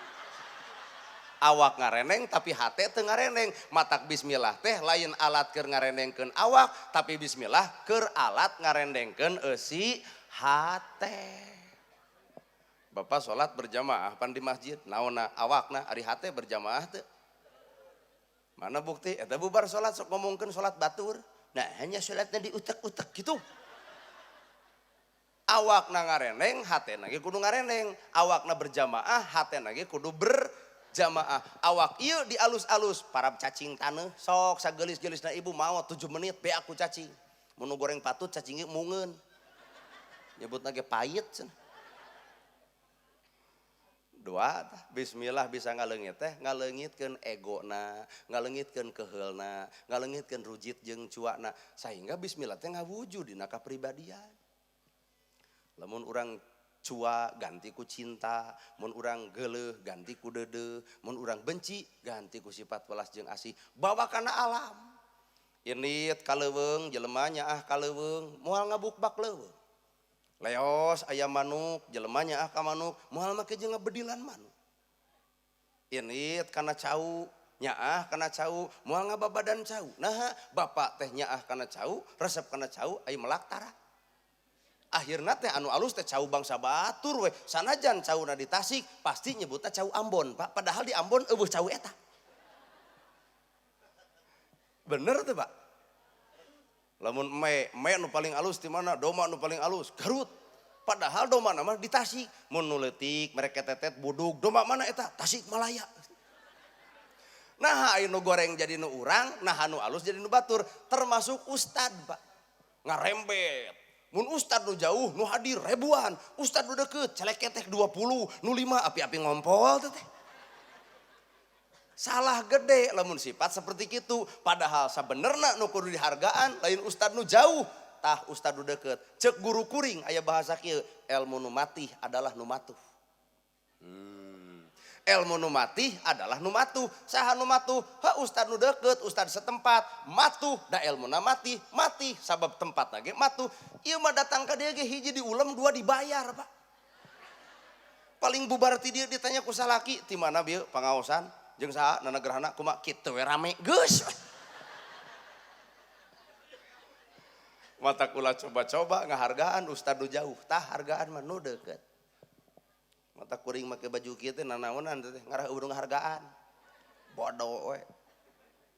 Awak ngareneng tapi hate teu ngareneng. Matak bismillah teh lain alat keur ngarenengkeun awak, tapi bismillah keur alat ngarenengkeun eusi hate. Bapak sholat berjamaah pan di masjid, naonna awakna ari hate berjamaah teu? Mana bukti? Eta bubar sholat sok ngomongkeun sholat batur. Nah hanya sholatnya diutek-utek gitu. Awakna ngareneng, hatena ge kudu ngareneng. Awakna berjamaah, hatena ge kudu berjamaah. Awak ieu dialus-alus, parab cacing taneuh, sok sagelis-gelisna ibu mau 7 menit be aku cacing. Mun goreng patut cacing ge mungeun. Nyebutna ge pait cenah. Doa bismillah bisa ngaleungit teh ngaleungitkeun egona, ngaleungitkeun keheulna, ngaleungitkeun rujit jeung cuana, sehingga bismillah teh ngawujud dina kapribadian. Lamun urang cua ganti ku cinta, mun urang geuleuh ganti ku deudeuh, mun urang benci ganti ku sifat welas jeung asih, bawa kana alam. Init kaleuweung jelema nyaah kaleuweung moal ngabukbak leuweung. Leos ayam manuk, jelemanya ka manuk, moal make jeung ngabedilan manuk. Init kana cau, nyaah kana cau, moal ngababadan cau. Nah, bapak teh nyaah kana cau, resep kana cau aya melaktara. Akhirna teh anu alus teh cau bangsa batur we. Sanajan cauna di Tasik pasti nyebutna cau Ambon, Pak. Padahal di Ambon eueuh cau eta. Bener tuh, Pak. Lamun me nu paling alus di mana? Doma nu paling alus, Garut. Padahal doma nama di Tasik. Mun nu leutik mereka tetet budug doma mana eta? Tasik Malaya. Nah anu goreng jadi nu urang, nah anu alus jadi nu batur, termasuk ustad Pak. Ngarembet. Mun ustad nu jauh nu hadir ribuan, ustad nu deket celeketek 20, nu 5 api-api ngompol teh. Salah gede lamun sifat seperti itu. Padahal sabenerna nu kudu dihargaan lain ustad nu jauh, tah ustad nu deket. Cek guru kuring aya bahasa kieu, ilmu nu matih adalah nu matuh. Ilmu nu matih adalah nu matuh. Saha nu matuh? Ha ustad nu deket, ustad setempat, matuh da ilmu na mati sabab tempat lagi matuh. Ieu mah datang ka dieu ge hiji diulem, 2 dibayar, Pak. Paling bubar ti dieu ditanya ku salaki, ti mana bieu pangaosan jeung saha nanagerahna kumaha kitu we rame geus. Mata kula coba-coba ngahargaan ustad nu jauh, tah hargaan mah nu deket. Mata kuring make baju kieu teh nanaonan teh ngarah urang hargaan. Bodoh we.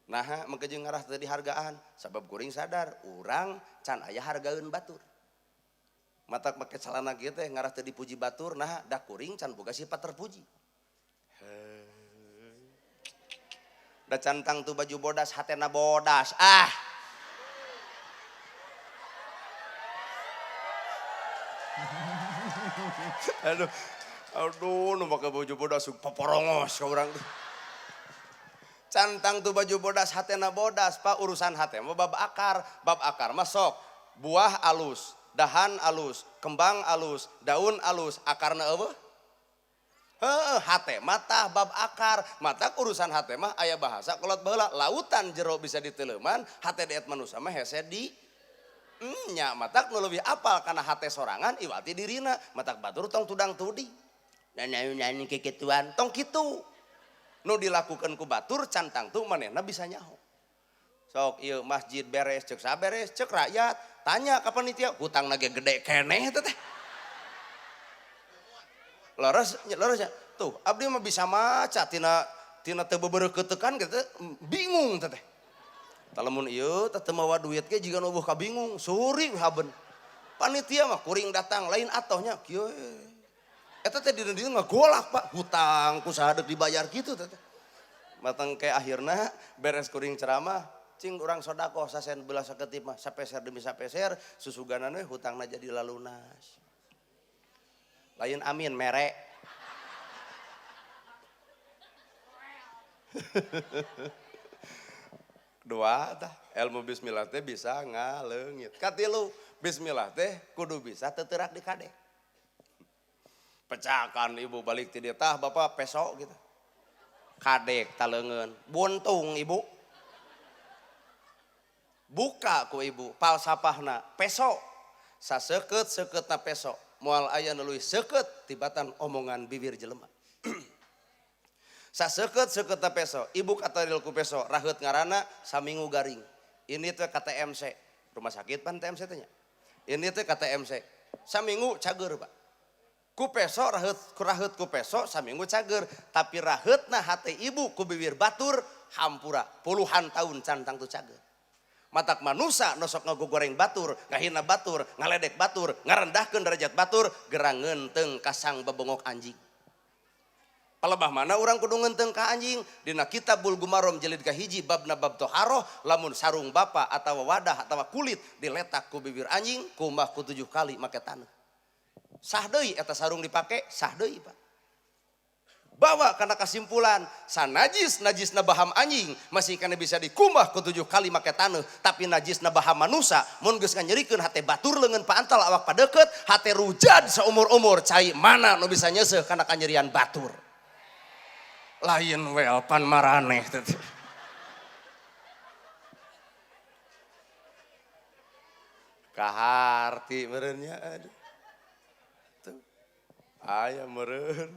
Nah, mangke jeung ngarah teh dihargaan sabab kuring sadar urang can aya hargaeun batur. Mata make calana kieu teh ngarah teh dipuji batur, nah da kuring can boga sifat terpuji. Da cantang tuh baju bodas hatena bodas. Aduh, nu pakai baju bodas paporongos ka urang. Cantang tuh baju bodas hatena bodas, Pak. Urusan hate mah bab akar mah sok buah alus, dahan alus, kembang alus, daun alus, akarna eueuh. Hate mah tah bab akar, mata urusan hate mah aya bahasa kolot baheula, lautan jero bisa diteleuman, hate deet manusia mah hese di nya matak nu leuwih apal kana hate sorangan iwati dirina, matak batur tong tudang tudi. Dan nyanyi kekituan tong kitu nu dilakukan ku batur cantang tuh manehna bisa nyaho. Sok ieu masjid beres cek saberes cek rakyat tanya ka panitia hutang nage gede keneh teh. Leres nya tuh abdi mah bisa maca tina teu bebereukeuteukan gitu bingung teh. Talamun ieu teh teu mawa duit ge jiga nu ka bingung suri haben. Panitia mah kuring datang lain atohnya kieu. Eta teh dina dieu ngagolak Pak, hutang ku saha deuk dibayar kitu teh. Matang ke akhirna beres kuring ceramah, cing urang sodaqoh sasen beula saketip mah sapeser demi sapeser susuganan we hutangna jadi lalunas. Lain amin mere. Dua tah ilmu bismillah teh bisa ngaleungit. Katilu bismillah teh kudu bisa teuterak di kadek. Pecahkan ibu balik ti dieu tah bapak peso gitu. Kadek taleungeun, buntung ibu. Buka ku ibu palsapahna peso. Saseukeut-seukeutna peso. Moal aya nu leuwih seukeut tibatan omongan bibir jelema. Saseukeut-seukeutna peso, ibu kataril ku peso, raheut ngaranna saminggu garing. Ini teh KTMC, rumah sakit pan TMC teh nya. Ini teh KTMC. Saminggu cager, Pak. Ku peso raheut ku peso saminggu cager, tapi raheutna hate ibu ku bibir batur hampura puluhan tahun cantang tu cager. Matak manusia nosok ngagogoreng batur, ngahina batur, ngaledek batur, ngarendahkeun derajat batur, gerang ngeunteung ka sang bebongok anjing. Palebah mana orang kudu ngeunteung ka anjing dina kitabul gumarom jilid kahiji babna bab toharoh lamun sarung bapa atawa wadah atawa kulit diletak ku bibir anjing kumbah ku 7 kali make taneuh. Sah deui eta sarung dipake, sah deui Pak. Bawa kana kasimpulan, najisna baham anjing masih kana bisa dikumbah ku 7 kali make taneuh, tapi najisna baham manusia mun geus nganyerikeun hate batur leungeun paantal awak padeukeut, hate rujad saumur-umur cai mana nu bisa nyeuseuh kana kanyerian batur. Lain wel pan maraneh teh. Kaharti meureun nya aduh. Aya meureun.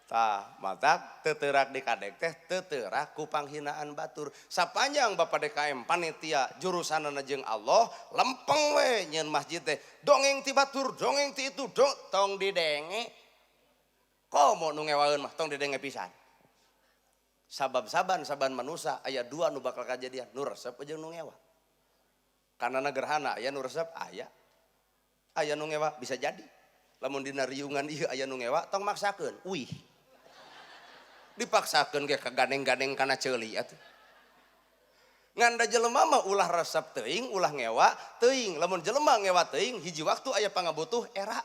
Tah, matak teuterak di kadek teh teuterak ku panghinaan batur. Sapanjang Bapak DKM panitia jurusanana jeung Allah, lempeng we nyeun masjid teh. Dongeng ti batur, dongeng ti itu, tong didenge. Komo nu ngewaeun mah tong didenge pisan. Sabab saban manusia aya 2 nu bakal kajadian, nu resep jeung nu ngewa. Karena gerhana aya nu resep aya. Aya nu ngewa bisa jadi. Lamun dina riungan ieu aya nu ngewa tong maksakeun. Wih. Dipaksakeun ge kagandeng-gandeng kana ceuli atuh. Ngan da jelema mah ulah resep teuing, ulah ngewa teuing. Lamun jelema ngewa teuing hiji waktu aya pangabutuh era.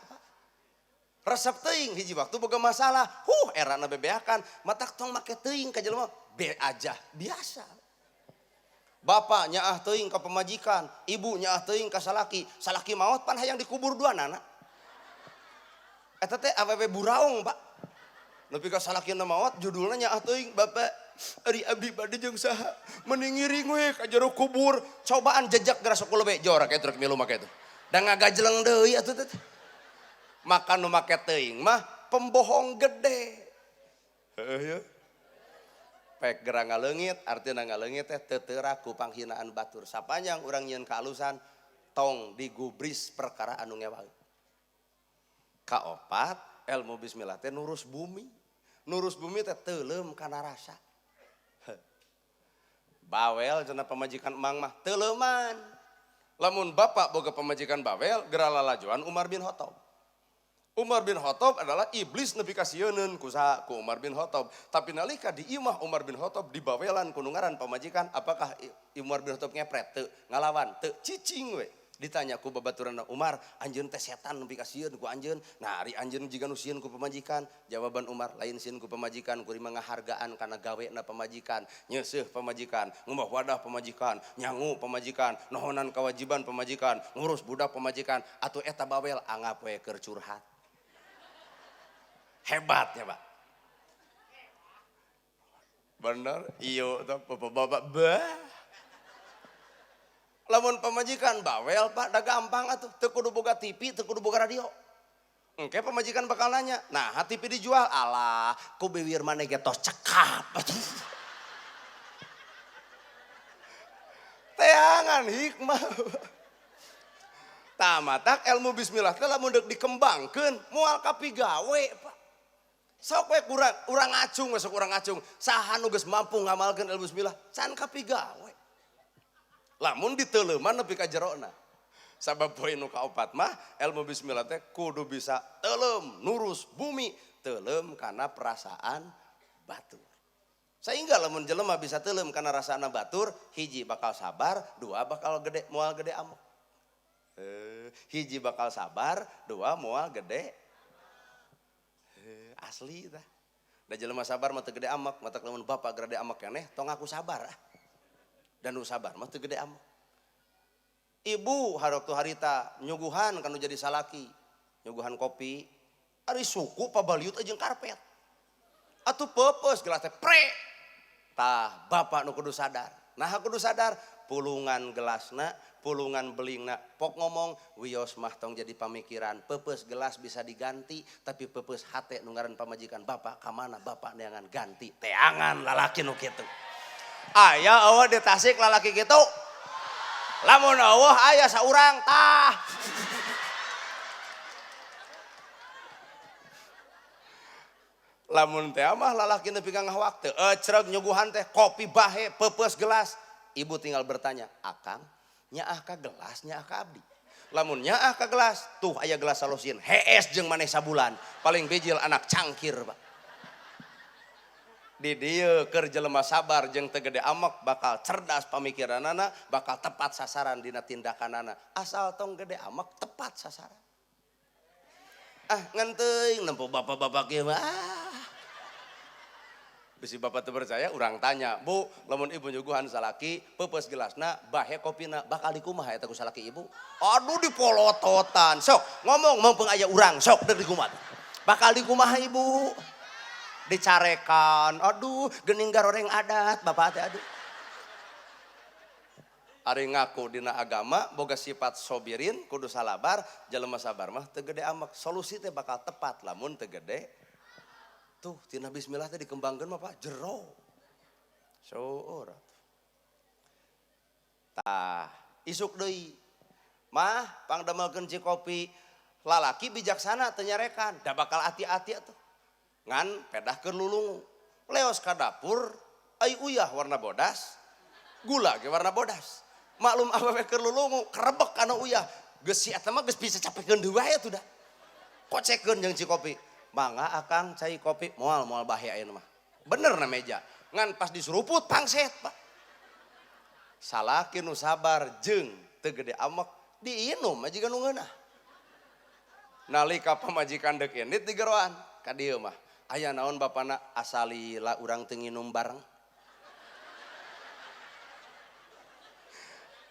Resep teuing hiji waktu boga masalah. Erana bebeakan, matak tong make teuing ka jelema be aja biasa. Bapak nyaah teuing ka pemajikan, ibu nyaah teuing ka salaki, salaki maot pan hayang dikubur duanana. Eta teh awewe buraung, Pak. Nepi ka salakina maot judulna nyaah teuing, Bapak ari abdi bade jeung saha mending ngiring we ka jero kubur, cobaan jejak geura sok leuwe jor ka truk milu make itu. Da ngagajeleng deui atuh teh. Maka nu make teuing mah pembohong gede. Heuh. Pek geura ngaleungit, artina ngaleungit teh teu teura ku panghinaan batur. Sapanjang urang nyieun kahalusan tong digubris perkara anu ngewaeun. Kaopat ilmu bismillah teh nurus bumi. Nurus bumi teh teuleum kana rasa. Bawel cenah pamajikan emang mah teuleuman. Lamun bapak boga pamajikan bawel geura lalajoan Umar bin Khattab. Umar bin Khattab adalah iblis nepi ka sieunneun ku saha ku Umar bin Khattab. Tapi nalika di imah Umar bin Khattab dibawelan ku nu ngaran pamajikan, apakah Umar bin Khattab ngepret teu ngalawan teu cicing we. Ditanya ku babaturanna Umar, anjeun teh setan nepi ka sieun ku anjeun. Nah ari anjeun jiga nu sieun ku pamajikan. Jawaban Umar, lain sieun ku pamajikan kuring ngahargaan kana gawena pamajikan, nyeuseuh pamajikan, ngumbah wadah pamajikan, nyangu pamajikan, nohonan kewajiban pamajikan, ngurus budak pamajikan, atuh eta bawel anggap we keur curhat. Hebatnya Pak. Bener, iyo bapak bah. Lamun pamajikan bawel Pak, da gampang atuh, teu kudu boga TV, teu kudu boga radio. Engke pamajikan bakal nanya, nah TV dijual, alah ku bibir maneh ge tos cekap. Teangan hikmah. Tamatak ilmu bismillah teh lamun deuk dikembangkeun moal kapigawe Pak. Sok we urang ngacung, sok urang ngacung. Saha nu geus mampu ngamalkeun ilmu bismillah, can kapigawe. Lamun diteuleuman nepi ka jerona. Sabab poin nu kaopat mah ilmu bismillah teh kudu bisa teuleum nurus bumi, teuleum kana perasaan batur. Sehingga lamun jelema bisa teuleum kana rasana batur, hiji bakal sabar, dua bakal gede moal gede amok. Hiji bakal sabar, dua moal gede asli tah. Da jelema sabar mah teu gede amok, matak lamun bapak gede amok keneh tong aku sabar ah. Dan nu sabar mah teu gede amok. Ibu haroktu harita nyuguhan kanu jadi salaki, nyuguhan kopi, ari suku pabaliut jeung karpet. Atuh peupeus gelas teh pre. Tah bapak nu kudu sadar. Nah kudu sadar pulungan gelasna, pulungan belingna pok ngomong wios mah tong jadi pamikiran. Peupeus gelas bisa diganti, tapi peupeus hate nu ngaran pamajikan bapak ka mana bapak neangan ganti. Teangan lalaki nu kitu. Aya eueuh di Tasik lalaki kitu. Lamun eueuh aya saurang tah. Lamun teh mah lalaki nepi ka ngahwak teu ecreg nyuguhan teh kopi bahe peupeus gelas. Ibu tinggal bertanya, "Akang, nyaah ka gelas, nyaah ka abdi?" Lamun nyaah ka gelas, tuh aya gelas salosin, hees jeung maneh sabulan. Paling bijil anak cangkir, Pak. Di dieu keur jelema sabar jeung teu gede amok bakal cerdas pamikiranana, bakal tepat sasaran dina tindakanana. Asal tong gede amok tepat sasaran. Ngan teuing nempo bapak-bapak kieu mah. Bisi bapak teu percaya urang tanya, "Bu, lamun ibu nyuguhan salaki, peupeus gelasna, bahe kopina bakal dikumaha eta ku salaki ibu?" Aduh dipolototan. Sok ngomong mumpung aya urang, sok deuk dikumaha. Bakal dikumaha ibu? Dicarekan, aduh geuning garoreng adat bapak teh aduh. Ari ngaku dina agama boga sifat sobirin kudu salabar, jelema sabar mah teu gede amek. Solusi teh bakal tepat lamun teu gede. Tuh tina bismillah teh dikembangkeun mah Pak jero. Seueur. Tah, isuk deui. Mah pangdamelkeun ci kopi, lalaki bijaksana teu nyarekan, da bakal ati-ati atuh. Ngan pedah keur lulungu. Leos ka dapur, ai uyah warna bodas, gula ge warna bodas. Maklum awewe keur lulungu, kerebek kana uyah. Geus si eta mah geus bisa capekeun deui wae tuh dah. Kocekeun jeung si kopi. Mangga akang cai kopi moal bahaya ayeuna mah. Bener na meja. Ngan pas disuruput pangset Pak. Salaki nu sabar jeung teu gede amek diinum majikan nu ngeunah. Nalika pamajikan deuk endit digeroan ka dieu mah. Aya naon bapana asalila urang teu nginum bareng.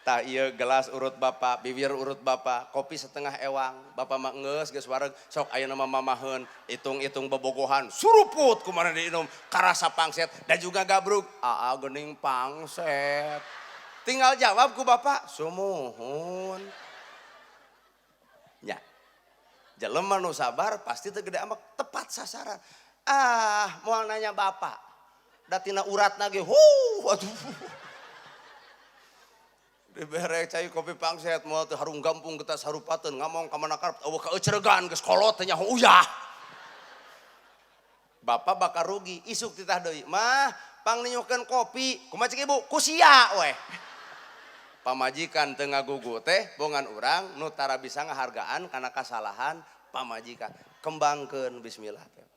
Tah ieu gelas urut bapa, bibir urut bapa, kopi setengah ewang, bapa mah geus wareg sok ayeuna mah mamaheun, itung-itung bobogohan, suruput kumaha diinum, karasa pangset dan juga gabruk, aa geuning pangset. Tinggal jawab ku bapa, sumuhun. Nya. Jelema nu sabar pasti teu gede amek tepat sasaran. Moal nanya bapa. Da tina uratna ge aduh. Dibere cai kopi pangset moal teu harung gampung kita sarupateun ngamong ka mana karep eueuh kaeuceregan geus kolot teh nyaho uyah. Bapa bakal rugi isuk titah deui. Mah pang ninyokeun kopi kumaha cek ibu ku sia we. Pamajikan teu ngagugu teh bongan urang nu tara bisa ngahargaan kana kasalahan pamajikan. Kembangkeun bismillah teh.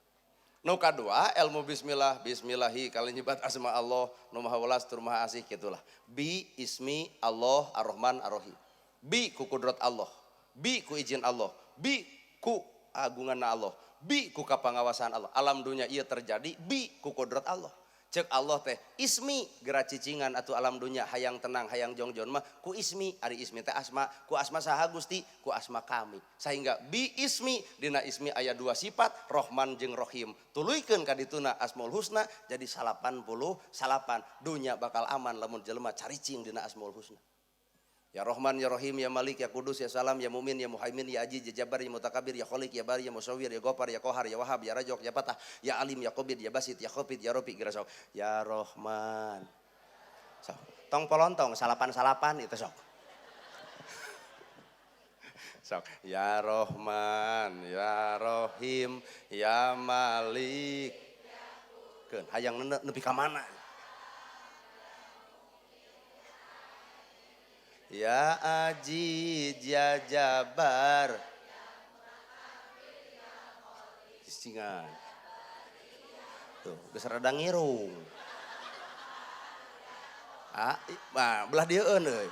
Nu kadua ilmu bismillah, bismillahi kali nyebat asma Allah nu maha welas tur maha asih kitulah. Bi ismi Allah ar-Rahman ar-Rahim. Bi ku kudrat Allah, bi ku izin Allah, bi ku agunganna Allah, bi ku kapangawasan Allah. Alam dunia ieu terjadi bi ku kudrat Allah. Cek Allah teh ismi geura cicingan atuh alam dunia hayang tenang hayang jongjon mah ku ismi ari ismi teh asma ku asma saha Gusti ku asma kami sehingga bi ismi dina ismi aya dua sifat Rahman jeung Rahim tuluykeun ka dituna Asmaul Husna jadi 88 dunya bakal aman lamun jelema caricing dina Asmaul Husna. Ya Rahman ya Rahim ya Malik ya Kudus ya Salam ya Mumin ya Muhaimin ya Aziz ya Jabbar ya Mutakabir ya Khaliq ya Bari ya Musawwir ya Ghafar ya Qahar ya Wahhab ya Razzaq ya Fatah ya Alim ya Qabid ya Basit ya Khafid ya Rafiq ya Razzaq ya Rahman. Sok tong polontong salapan itu sok. Sok ya Rahman ya Rahim ya Malik. Keun hayang nepi ka mana? Ya Aziz ya Jabbar Singan tuh geus rada ngirung belah dieueun euy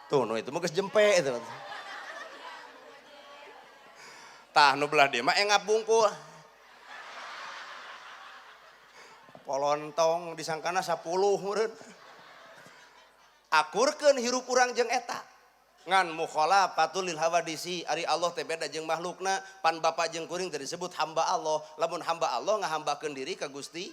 tuh nu itu mah geus jempe itu. Tah nu belah dia mah engap bungkul. Polontong disangkana 10 meureun. Akurkeun hirup urang jeung eta. Ngan mukhalafatul lil hawadisi ari Allah teh beda jeung makhlukna pan bapa jeung kuring teh disebut hamba Allah. Lamun hamba Allah ngahambakeun diri ka Gusti.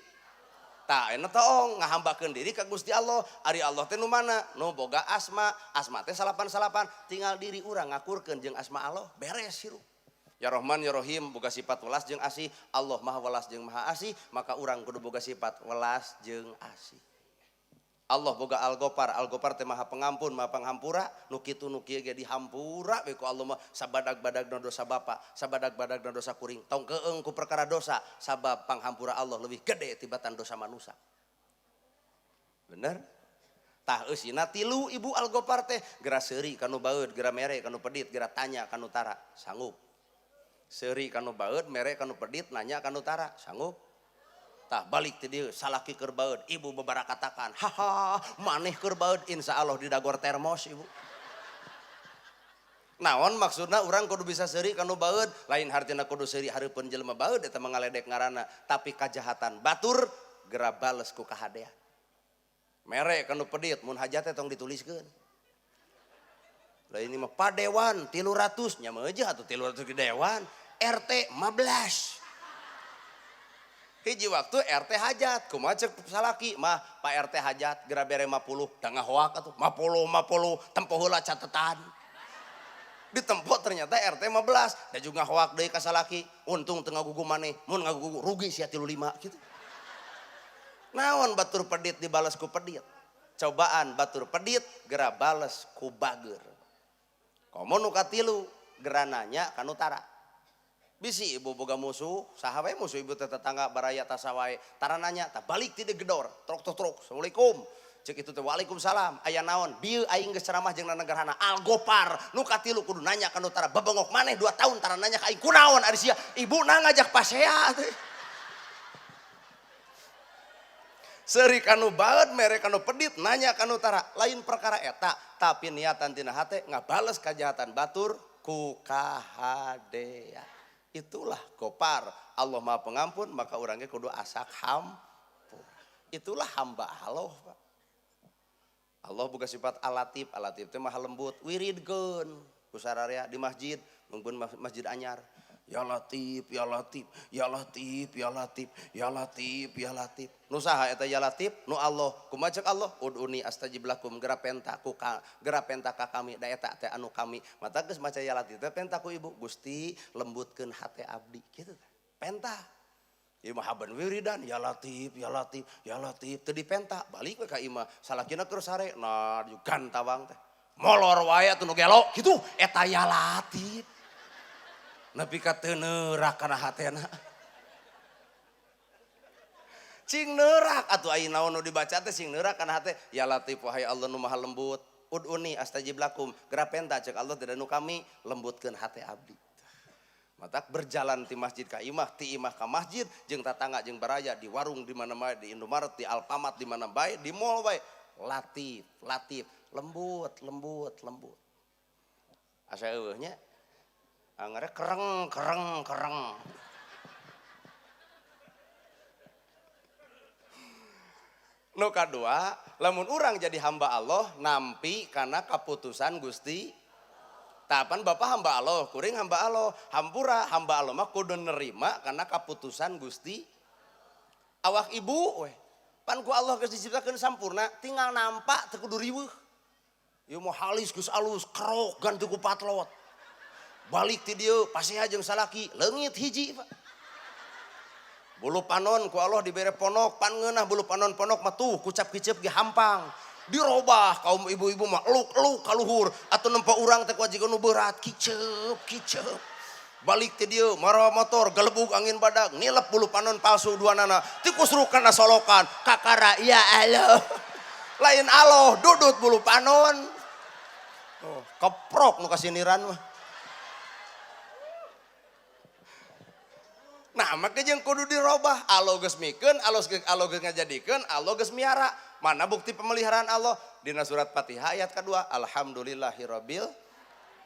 Tah eta tong ngahambakeun diri ka Gusti Allah. Ari Allah teh nu mana? Nu boga asma. Asma teh 88 tinggal diri urang ngakurkeun jeung asma Allah beres hirup. Ya Rahman ya Rahim boga sifat welas jeung asih. Allah maha welas jeung maha asih, maka urang kudu boga sifat welas jeung asih. Allah boga Al-Ghafar, Al-Ghafar teh maha pengampun, maha panghampura, nu kitu nu kieu ge dihampura we ku Allah mah sabadag-badagna dosa bapa, sabadag-badagna dosa kuring. Tong keung ku perkara dosa, sabab panghampura Allah leuwih gede tibatan dosa manusia. Bener? Tah eusina tilu ibu Al-Ghafar teh geura seuri kanu baeud, geura mere kanu pedit, geura tanya kanu tara, sanggup. Seuri kanu baeud, mere kanu pedit, nanya kanu tara, sanggup. Tah balik ti dieu salaki keur baeud, ibu babara katakan, haha maneh keur baeud insyaallah di dagor termos ibu. Naon maksudna urang kudu bisa seuri kanu baeud, lain hartina kudu seuri hareupeun jelema baeud eta mangaledek ngaranna, tapi kajahatan batur geura bales ku kahadean. Mere kanu pedit mun hajat teh tong dituliskeun. Lah ini mah padewan 300 nya mah aja atuh 300 di dewan. RT 15. Hiji waktu RT hajat, kumaha ceuk salaki mah Pak RT hajat geura bere 50 da ngahoak atuh 50 tempo heula catetan. Ditempo ternyata RT 15 da juga hoak deui ka salaki, untung teu ngagugu maneh, mun ngagugu rugi sia 35 kitu. Naon batur pedit dibales ku pedit? Cobaan batur pedit geura bales ku bager. Komo nu katilu geura nanya kanu tara. Bisi ibu boga musuh, saha we musuh ibu teh tetangga baraya tasa wae. Tara nanya, tah balik ti gedor, trok. Assalamualaikum. Cek itu teh waalaikumsalam. Aya naon? Dieu aing geus ceramah jeung negarana Algopar. Nu katilu kudu nanya ka nu tara babengok maneh 2 tahun tara nanya ka aing kunaon ari sia? Ibuna ngajak pasea teh. Seri kanu baet mere kanu pedit nanya kanu tara lain perkara eta tapi niatan tina hate ngabales kajahatan batur ku kahadea. Itulah Gopar. Allah Maha Pengampun maka orangnya kudu asak hampura. Itulah hamba Allah, Pak. Allah buka sifat alatif teh maha lembut wiridkeun kusararea di masjid mungkin masjid anyar. Ya Latif, ya Latif, ya Latif, ya Latif, ya Latif, ya Latif. Nu saha eta ya Latif? Nu Allah. Kumaha ceuk Allah? Ud'uni astajib lakum, gera penta ka kami da eta teh anu kami. Mata geus maca ya Latif teh penta ku Ibu. Gusti lembutkeun hate abdi kitu teh. Penta. Ieu mah haban wiridan ya Latif, ya Latif, ya Latif teu dipenta. Balik we ka imah. Salakina keur sare nah jugan tawang teh. Molor wae atuh nu gelo kitu eta ya Latif. Nepi ka teu neurak kana hatena. Cing neurak atuh aya naon nu dibaca teh sing neurak kana hate. Ya Latif wahai Allah nu maha lembut. Ud'uni astajib lakum. Gerapenta ceuk Allah teh nu kami lembutkeun hate abdi. Matak berjalan ti masjid ka imah, ti imah ka masjid jeung tatangga jeung baraya di warung di mana bae di Indomaret, di Alfamart di mana bae, di mall bae. Latif, lembut. Asa eueuh nya. Angare kereng. Nu kadua, lamun urang jadi hamba Allah nampi karena keputusan Gusti. Tapan Bapak hamba Allah, kuring hamba Allah, hampura hamba Allah mah kudu nerima karena keputusan Gusti. Awak ibu we. Pan ku Allah geus diciptakeun sampurna, tinggal nampak teu kudu riweuh. Ieu mah halis geus alus, kerok ganti ku patlot. Balik ti dieu paseha jeung salaki leungit hiji Pak. Bulu panon ku Allah dibere ponok pan ngeunah bulu panon ponok mah tuh kucap kicep ge hampang. Dirobah kaum ibu-ibu mah eluk-eluk ka luhur atuh nempo urang teh kuajigan nu berat kicep. Balik ti dieu marawa motor galebug angin badag nilep bulu panon palsu duanana ti kusrukana solokan kakara ya Allah. Lain Allah dudut bulu panon. Oh, keprok nu kasiniran mah. Nah maka jeung kudu dirobah Allah geus mikeun Allah geus ngajadikeun Allah geus miara. Mana bukti pemeliharaan Allah? Dina surat Fatihah ayat kedua alhamdulillahirabbil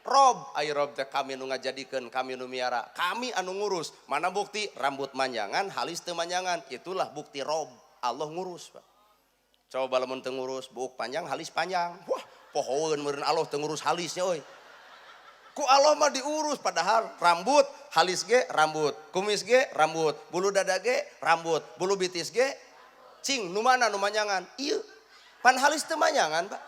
rob ay rob teh kami nu ngajadikeun kami nu miara kami anu ngurus. Mana bukti rambut manjangan halis teu manjangan itulah bukti rob Allah ngurus Pak. Coba lamun teu ngurus buuk panjang halis panjang wah pohoeun meureun Allah teu ngurus halisnya euy. Ku Allah mah diurus padahal rambut halis ge rambut, kumis ge rambut, bulu dada ge rambut, bulu bitis ge cing nu mana nu manjangan? Ieu. Pan halis teu manjangan, Pak.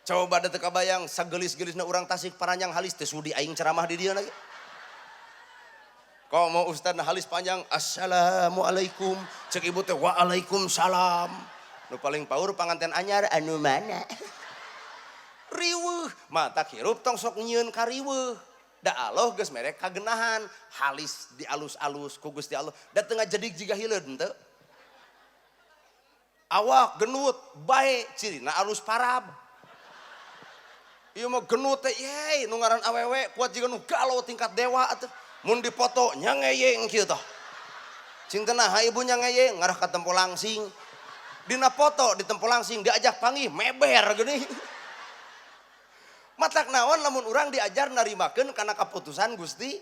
Coba da teu kabayang sagelis-gelisna urang Tasik paranjang halis teu sudi aing ceramah di dieu lagi. Kau mau ustadna halis panjang assalamualaikum, cek ibu teh waalaikumsalam. Nu paling paur panganten anyar anu mana? Riweuh mata hirup tong sok nyieun ka riweuh da Allah geus mere kagenahan halis di alus-alus ku Gusti Allah da teu ngajedik jiga hileud henteu awak genut bae cirina alus parab ieu mah genut teh ye nu ngaran awewe kuat jiga nu galau tingkat dewa atuh mun dipoto nyangeyeng kieu tah cing teh naha ibu nyangeyeng ngarah ka tempo langsing dina foto di tempo langsing diajak panggih meber geuning. Matak naon lamun urang diajar narimakeun kana keputusan Gusti.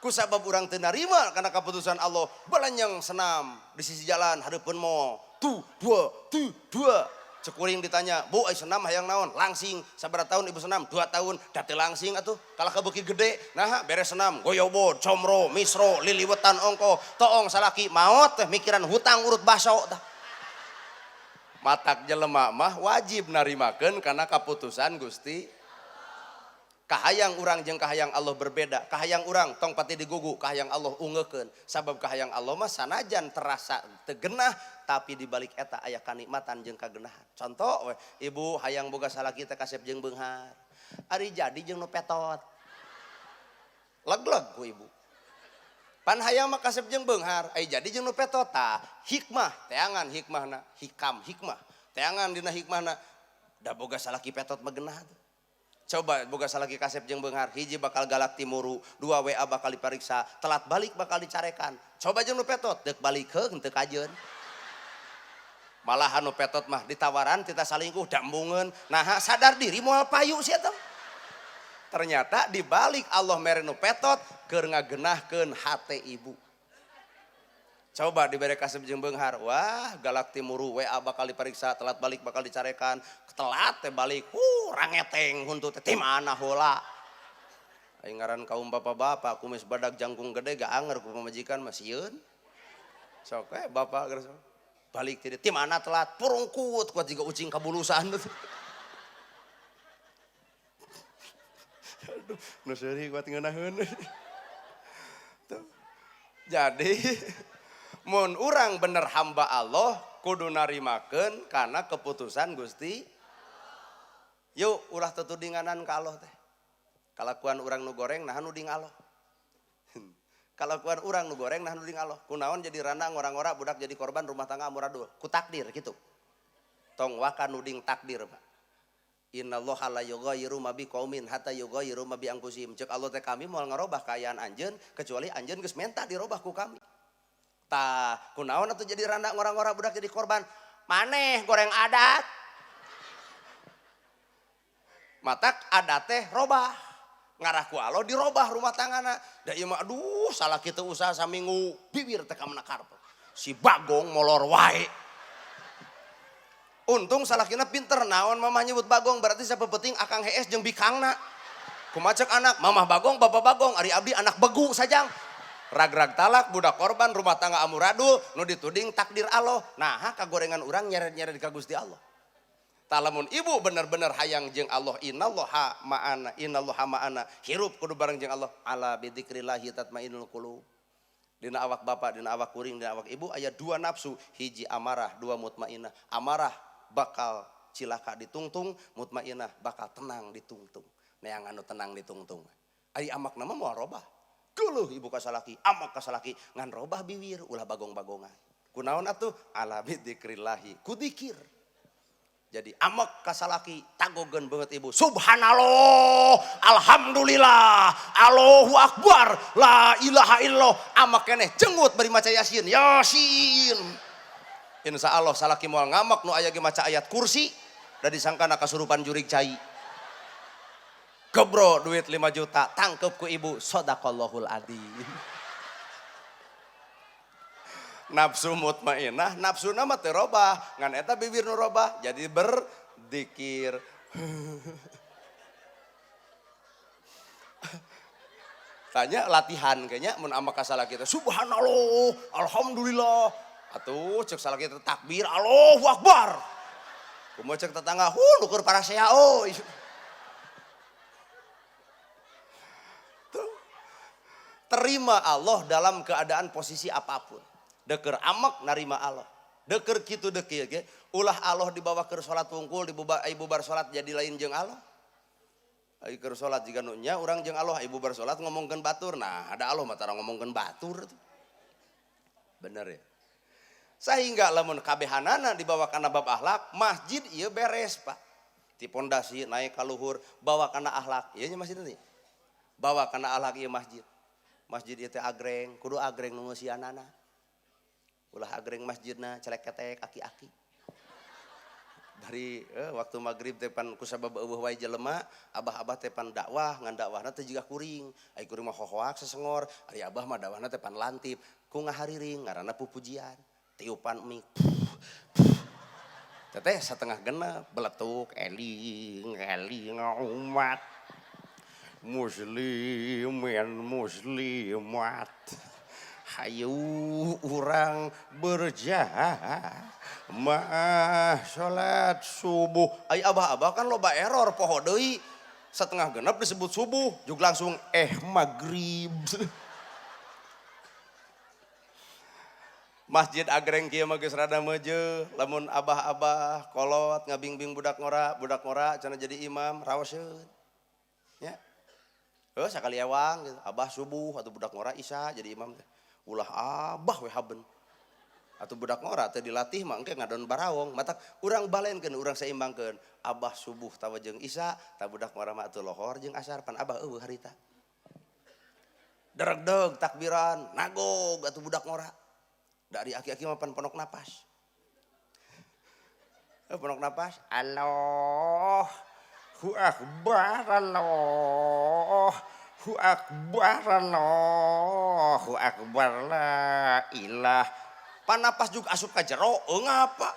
Ku sabab urang teu narima kana keputusan Allah, balanyang senam di sisi jalan hareupeun mall. Tu dua. Cek kuring ditanya, "Bu, ai senam hayang naon?" Langsing. Sabaraha tahun ibu senam? 2 tahun. Da teu langsing atuh. Kalah ka beuki gede. Naha beres senam, goyobod, comro, misro, liliwetan ongko, toong salaki maot teh mikiran hutang urut baso tah. Matak jelema mah wajib narimakeun karena keputusan Gusti. Kahayang urang jeung kahayang Allah berbeda. Kahayang urang tong pati digugu, kahayang Allah ungekeun. Sabab kahayang Allah mah sanajan terasa teu genah tapi di balik eta aya kanikmatan jeung kagenahan. Contoh we, ibu hayang boga salaki teh kasep jeung beunghar. Ari jadi jeung nu petot. Leg-leg ku ibu. Pan hayang mah kasep jeung beunghar, ai jadi jeung nu petota. Hikmah, teangan hikmahna, hikmah. Teangan dina hikmahna, da boga salaki petot mah geunah. Coba boga salaki kasep jeung beunghar, hiji bakal galak timuru, dua WA bakal dipariksa, telat balik bakal dicarekan. Coba jeung nu petot, deuk balik heung teu kajeun. Malah anu petot mah ditawaran tita salingkuh dambungeun, nah sadar diri moal payu sia teh. Ternyata dibalik Allah mere nu petot keur ngageunahkeun hate ibu. Coba dibere kasep jeung beunghar, wah galak timuru, WA bakal diperiksa, telat balik bakal dicarekan, telat teh balik, rangeteng huntu teh ti mana heula. Aing ngaran kaum bapak-bapak kumis badag jangkung gede gak anger ku pamajikan mah sieun. Sok bapak geus balik ti mana telat, purungkut kuat jiga ucing kabulusan. Aduh, nu seuri kuat ngeunaheun. Jadi mun urang bener hamba Allah kudu narimakeun kana keputusan Gusti. Yuk ulah tetudinganan ka Allah teh. Kalakuan urang nu goreng nahan uding Allah. Kalakuan urang nu goreng nahan uding Allah. Kunaon jadi randa ngora-ngora budak jadi korban rumah tangga amburadul. Ku takdir kitu. Tong wakan uding takdir, Pak. Innallaha la yughayyiru ma biqaumin hatta yughayyiru ma bi anfusihim. Ceuk Allah teh kami moal ngarobah kaayaan anjeun kecuali anjeun geus menta dirobah ku kami. Tah kunaon atuh jadi randa ngora-ngora budak jadi korban? Maneh goreng adat. Matak adat teh robah. Ngarah ku Allah dirobah rumah tanggana. Da ieu mah aduh salah kitu usaha saminggu bibir teh ka menakar. Si Bagong molor wae. Untung salakina pinter naon mamah nyebut Bagong berarti sapepeting akang hees jeung bikangna. Kumacek anak mamah Bagong bapak Bagong ari abdi anak begu sajang. Rag-rag talak budak korban rumah tangga amuradul nu dituding takdir Allah. Nah kagorengan urang nyeret-nyeret ka Gusti Allah. Talamun ibu bener-bener hayang jeung Allah, innallaha ma'ana hirup kudu bareng jeung Allah. Ala bidzikrillah tatmainnul qulub. Dina awak bapak, dina awak kuring, dina awak ibu aya dua nafsu, hiji amarah, dua mutmainnah. Amarah bakal cilaka ditungtung, mutmainnah bakal tenang ditungtung. Neang anu tenang ditungtung. Ari amak nama moal robah. Geuleuh ibu kasalaki, amak kasalaki ngan robah biwir ulah bagong-bagongan. Kunaon atuh? Ala bidzikrillahi, ku dzikir. Jadi amak kasalaki tagogeun banget ibu. Subhanallah, alhamdulillah, Allahu akbar, la ilaha illallah. Amak keneh cengut bari maca Yasin. Yasin. Insya Allah salaki moal ngamak nu aya ge maca ayat kursi da disangkana kasurupan jurig cai. Gebro duit 5 juta tangkep ku ibu, sodaqallahul adzim. Nafsu mutmainnah, nafsu nama teu robah, ngan eta bibir nu robah jadi berzikir. Tanya latihan kayaknya mun amak kasalah kita subhanallah, alhamdulillah. Atuh cek salah kita takbir, Allahu akbar. Kumaha cek tetangga, lukur parasea euy. Terima Allah dalam keadaan posisi apapun. Deker amak narima Allah. Deker kitu dekeu ge ulah Allah dibawa ke salat wungkul ibu bar salat jadi lain jeung Allah. Ai keur salat jiga nu nya urang jeung Allah ibu bar salat ngomongkeun batur. Nah, ada Allah mah tara ngomongkeun batur. Bener ya. Sehingga lamun kabehanana dibawa kana bab akhlak, masjid ieu beres, Pak. Ti pondasi naik ka luhur, bawa kana akhlak. Ieu nya masjid teh. Bawa kana akhlak ieu masjid. Masjid ieu teh agreng, kudu agreng nu ngeusianana. Ulah agreng masjidna celek ketek aki-aki. Dari waktu maghrib teh pan kusabab eueuh wae jelema, abah-abah teh pan dakwah, ngan dakwahna teh jiga kuring. Ai kuring mah hohoak sesengor, ari abah mah dakwahna teh pan lantip. Ku ngahariring ngaranna pupujian, tiupan mik. Teteh setengah genep beletuk eling umat muslimin muslimat. Hayu urang berjamaah salat subuh. Ai abah-abah kan loba error poho deui. Setengah genep disebut subuh, jug langsung maghrib. Masjid agreng kieu mah geus rada meujeuh. Lamun abah-abah kolot ngabingbing budak ngora cenah jadi imam raoseun. Ya. Sakali ewang gitu. Abah subuh atau budak ngora isya jadi imam teh. Ulah abah we haben. Atau budak ngora teh dilatih mah engke ngadon barawong. Matak urang balenkeun, urang seimbangkeun. Abah subuh tawa jeung isya, ta budak ngora mah atuh lohor jeung asar pan abah eueuh harita. Dereg-deg takbiran, nagog atuh budak ngora. Dari aki-aki mah pan ponok napas. Ponok napas, Allahu Akbar, Allahu Akbar, Allahu Akbar, la ilah. Pan napas juga asup ka jero, ngapa?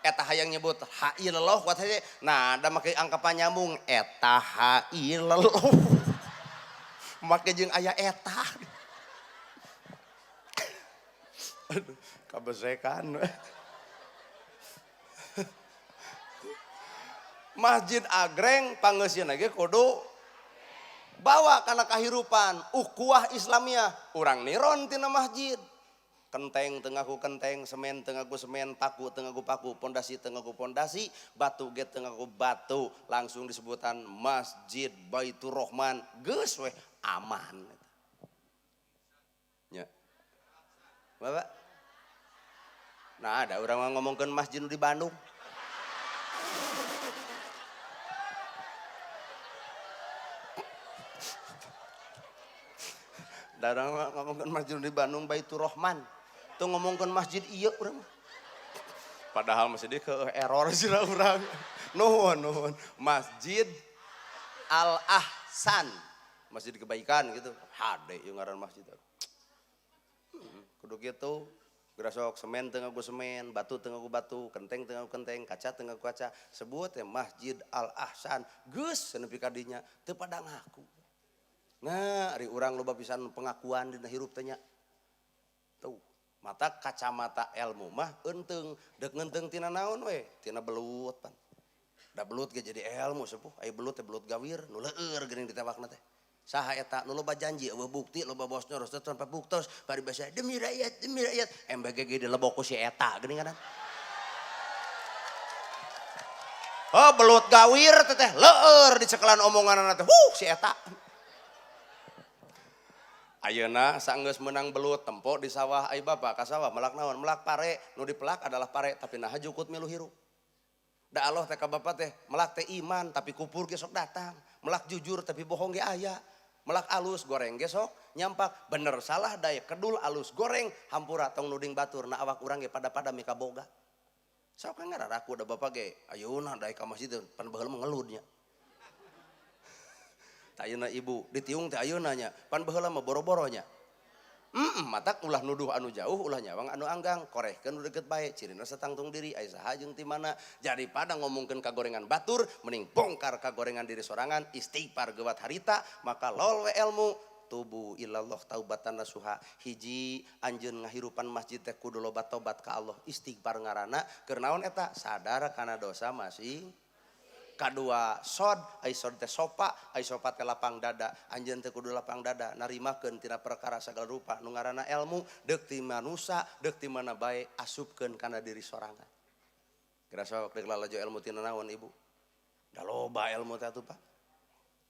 Eta hayang nyebut hailallah kuat hese. Nah, da make angkapan nyambung eta hailallah. Make jeung aya eta. Aduh, kabesekan. Masjid agreng pangeusieun ge kudu bawa kana kahirupan ukhuwah Islamiyah. Urang niron tina masjid. Kenteng teu ngaku kenteng, semen teu ngaku semen, paku teu ngaku paku, pondasi teu ngaku pondasi, batu ge teu ngaku batu. Langsung disebutan Masjid Baitur Rahman. Geus we aman. Nya. Bapak. Nah, ada urang ngomongkeun masjid di Bandung. Darang ngomongkeun masjid di Bandung Baitur Rahman. Tuh ngomongkeun masjid ieu urang. Padahal masih di ke error sih urang. Nuhun. Masjid Al Ahsan. Masjid kebaikan gitu. Hade yang ngaran masjid. Kudu kitu. Gerasok semen teu ngaku semen, batu teu ngaku batu, kenteng teu ngaku kenteng, kaca teu ngaku kaca. Sebut Masjid Al Ahsan. Geus nepi ka dinya teu pada ngaku. Nah, ari urang loba pisan pengakuan dina hirup teh nya. Tuh, mata kacamata ilmu mah eunteng, deuk ngeunteng tina naon we? Tina belut pan. Da belut ge jadi ilmu sepuh, aya belut teh belut gawir, nu leueur geuning ditewakna teh. Saha eta nu loba janji, eueuh bukti, loba bos nyoros teh tanpa buktos, bari basa demi rakyat, MBG dilebok ku si eta geuning kana. Oh, belut gawir teh leueur di cekelan omonganna teh. Si eta. Ayeuna saenggeus meunang belut tempo di sawah ai bapa ka sawah melak naon melak pare nu dipelak adalah pare tapi nah jukut milu hirup. Da Allah teh ka bapa teh melak teh iman tapi kupur ge sok datang, melak jujur tapi bohong ge aya, melak alus goreng ge sok nyampak, bener salah daya kedul alus goreng hampura tong nuding batur na awak urang ge pada-pada mika boga. Sok ngararaku da bapa ge ayeuna daya ka masjid pan baheula mengeludnya. Ayeuna ibu ditiung teh ayeuna nya pan baheula mah boro-boronya. Matak ulah nuduh anu jauh ulah nyawang anu anggang korehkeun nu deukeut bae cirina satangtung diri aya saha jeung ti mana. Jadi pada ngomongkeun kagorengan batur mending bongkar kagorengan diri sorangan istighfar gewat harita maka lol we ilmu tubu ilallah taubatan nasuha. Hiji anjeun ngahirupan masjid teh kudu loba tobat ka Allah istighfar ngaranna keur naon eta sadar kana dosa masing. Kadua sod, ai sod teh sopa, ai sopa teh lapang dada. Anjeun teh kudu lapang dada, narimakeun tina perkara sagala rupa nu ngaranna ilmu, deuk ti manusa, deuk ti mana bae asupkeun kana diri sorangan. Kira sok deuk lalajo ilmu tina naon ibu? Da loba ilmu teh atuh Pak.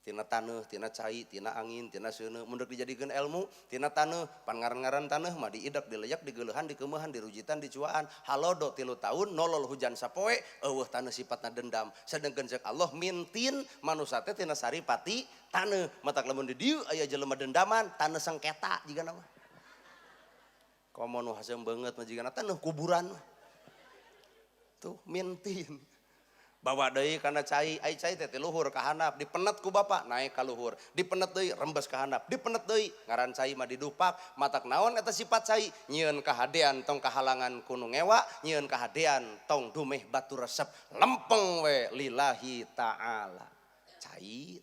Tina taneuh, tina cai, tina angin, tina seuneu, mun deuk dijadikeun ilmu, tina taneuh, pan ngaran-ngaran taneuh mah diidak, dileyak, digeuleuhan, dikeumehan, dirujitan, dicuaan. Halodo 3 tahun nolol hujan sapoe, eueuh taneuh sifatna dendam. Sedengkeun ceuk Allah mintin manusa teh tina saripati taneuh. Matak lamun di dieu aya jelema dendaman, taneuh sengketa jigana mah. Komo nu haseum beungeut mah jigana taneuh kuburan mah. Tuh mintin. Bawa deui kana cai, ai cai teh luhur ka handap, dipenet ku bapa naik ka luhur, dipenet deui rembes ka handap, dipenet deui ngaran cai mah didupak, matak naon eta sifat cai, nyieun kahadean tong kahalangan kuno ngewa, nyieun kahadean tong dumeh batu resep, lempeng we lillahi ta'ala. Cai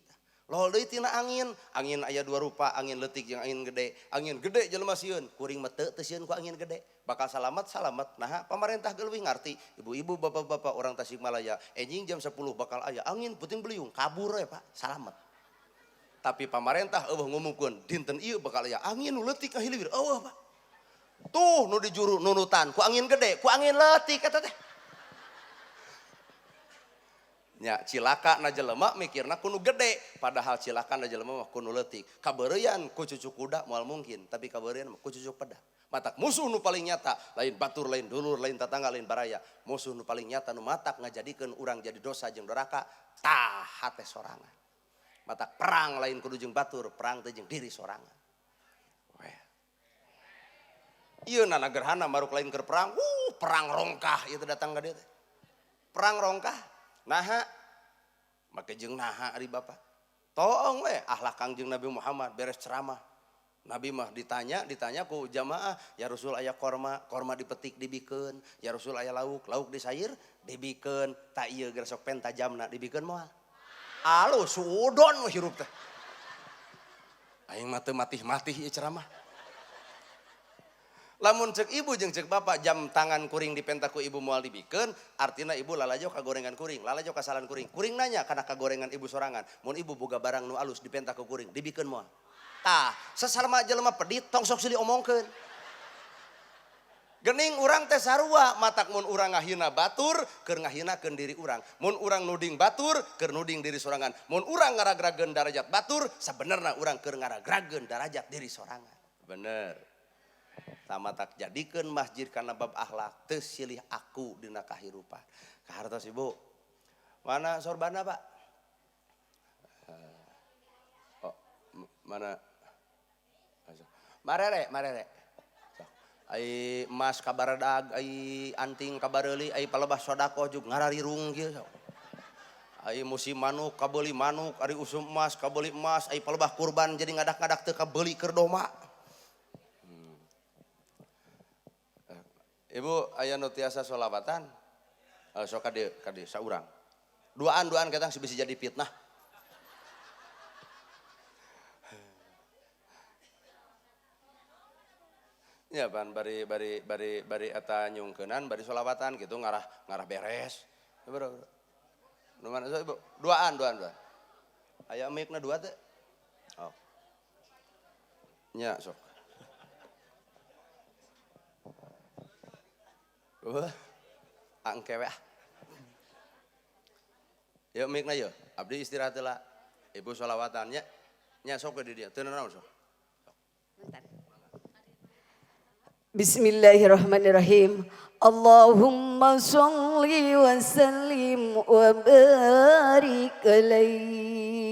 lol deui tina angin, angin aya 2 rupa, angin leutik jeung angin gede. Angin gede jelema sieun, kuring mah teu sieun ku angin gede. Bakal salamet nah pemerintah ge leuwih ngarti ibu-ibu bapak-bapak orang Tasikmalaya enjing jam 10 bakal aya angin puting beliung kabur we Pak salamet. Tapi pemerintah eueuh ngumumkeun dinten ieu bakal aya angin nu leutik ka hileuwir eueuh Pak. Tuh nu dijuru nunutan ku angin gede ku angin leutik eta teh. nya cilaka na jelema mikirna kudu gede padahal cilaka na jelema mah kudu leutik kabeureyan ku cucuk kuda moal mungkin tapi kabeureyan ku cucuk pedak matak musuh nu paling nyata lain batur lain dulur lain tetangga lain baraya musuh nu paling nyata nu matak ngajadikeun urang jadi dosa jeung doraka tah hate sorangan matak perang lain kudu jeung batur perang teh jeung diri sorangan ieu na gerhana maruk lain keur perang perang rongkah ieu teh datang ka dieu teh perang rongkah naha make jeung naha ari Bapak toong we ahlak Kangjeng Nabi Muhammad beres ceramah Nabi mah ditanya ku jamaah ya Rasul aya korma dipetik dibikeun ya Rasul aya lauk disair dibikeun ta ieu geus sok pen tajamna dibikeun moal alus sudon we hirup teh aing mah teu matih-matih ieu ceramah lamun cek ibu jeung cek bapak jam tangan kuring dipenta ku ibu moal dibikeun artina ibu lalajo ka gorengan kuring lalajo ka salan kuring nanya kana ka gorengan ibu sorangan mun ibu boga barang nu alus dipenta ku kuring dibikeun moal tah sasarma jelema pedit tong sok sili omongkeun geuning urang teh sarua matak mun urang ngahina batur keur ngahinakeun diri urang mun urang nuding batur keur nuding diri sorangan mun urang ngaragrageun darajat batur sabenerna urang keur ngaragrageun darajat diri sorangan bener tamatak jadikeun masjid kana bab akhlak teu silih aku dina kahirupan kahartos ibu mana sorbana Pak mana marere ai emas kabaradag ai anting kabareuli ai palebah sodaqoh jug ngararirung kieu ai musim manuk kabeuli manuk ari usum emas kabeuli emas ai palebah kurban jadi ngadak-ngadak teu kabeuli keur doma Ibu aya nu tiasa sholawatan sok kade saurang duaan kadang bisa jadi fitnah ya pan bari eta nyungkeunan bari sholawatan gitu ngarah beres bro nu mana Ibu duaan aya mic-na dua teh oh nya sok angkewe yuk mic-na yuk abdi istirahat lah ibu sholawatannya nya sok di dia teu naon sok Bismillahirrahmanirrahim Allahumma sholli wa sallim wa barik alaihi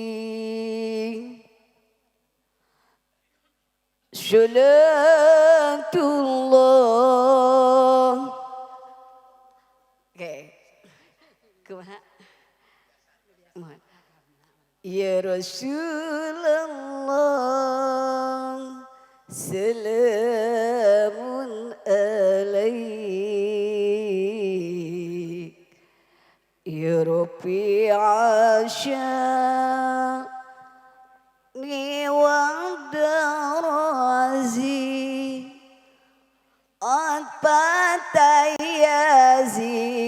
Salatullah kumaha ya Rasulullah salamun alaik ya Rabbi asyani wa darazi atpatayazi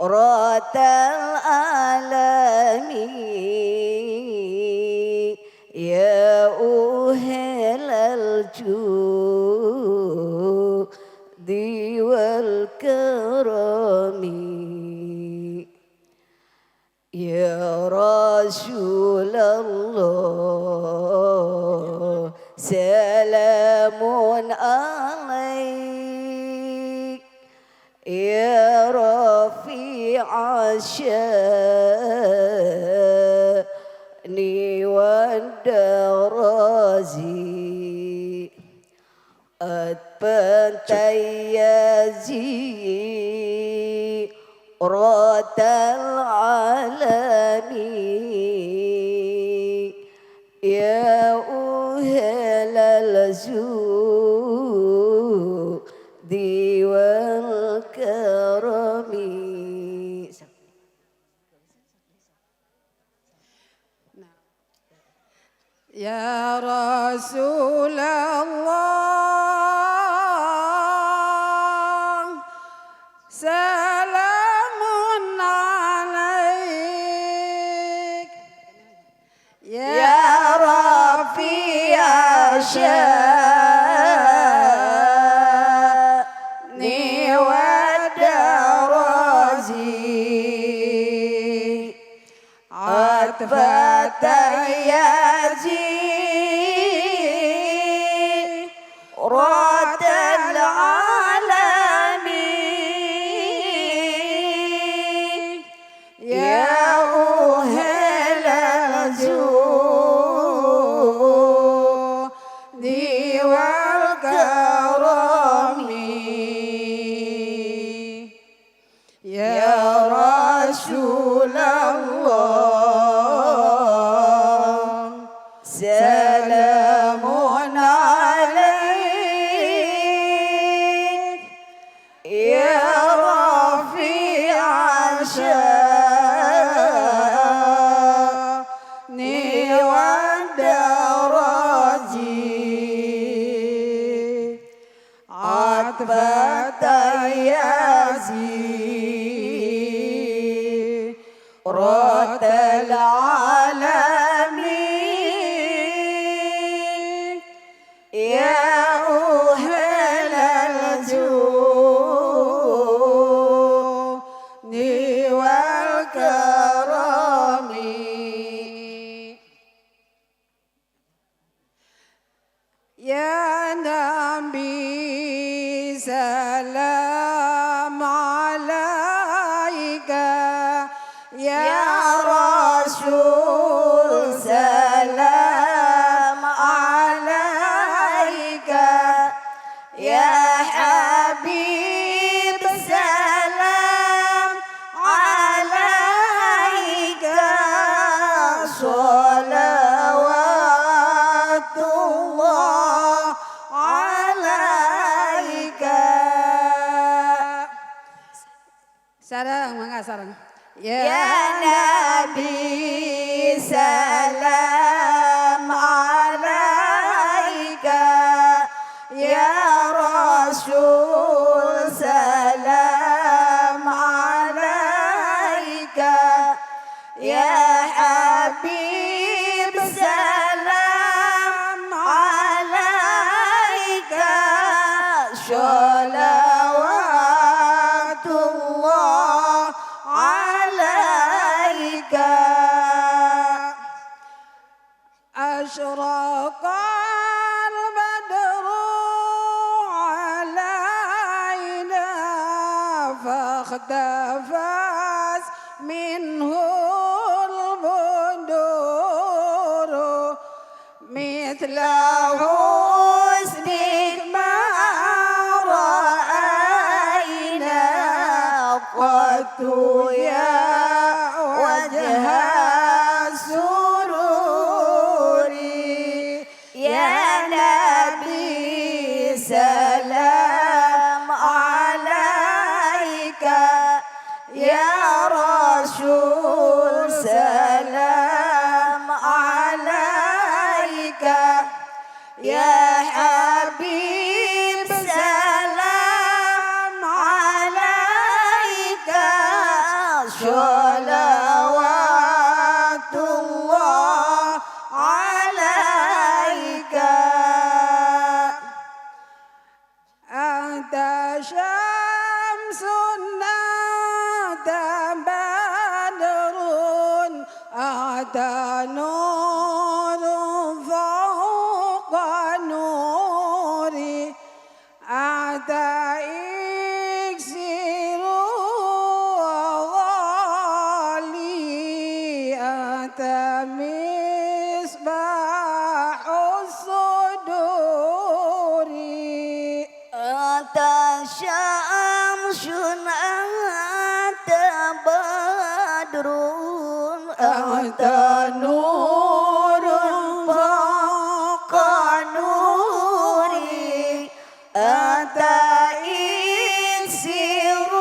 ratal alami ya uhelal judi wal karami ya Rasulullah salamun alaik ya rafi'a sya'ni wa darazi atpatayazi ratal alami ya uhelal judi wal karami ya Rasulullah salamun alaik فتيازي رد العالمين يا أهل الجود والكرم يا نبي سلام عليك يا رسول سلام عليك يا حبيب سلام عليك صلوات الله عليك. Sarang, mangga sarang. Ya Nabi salam alaika ya Rasul salam alaika ya Habib salam alaika sholawatullah alaika. أشرق البدر علينا فاختفت منه البدور مثل حسنك ما رأينا قط يا وجه السرور يا نبي سلام عليك يا رسول سلام عليك يا حبيب سلام عليك صلوات الله عليك. أنت شمس أنت بدر أنت نور فوق نوري أنت إكسير غالي أنت مصباح الصدور أنت شمس أنت بدر أنت نور فوق نوري أنت إكسير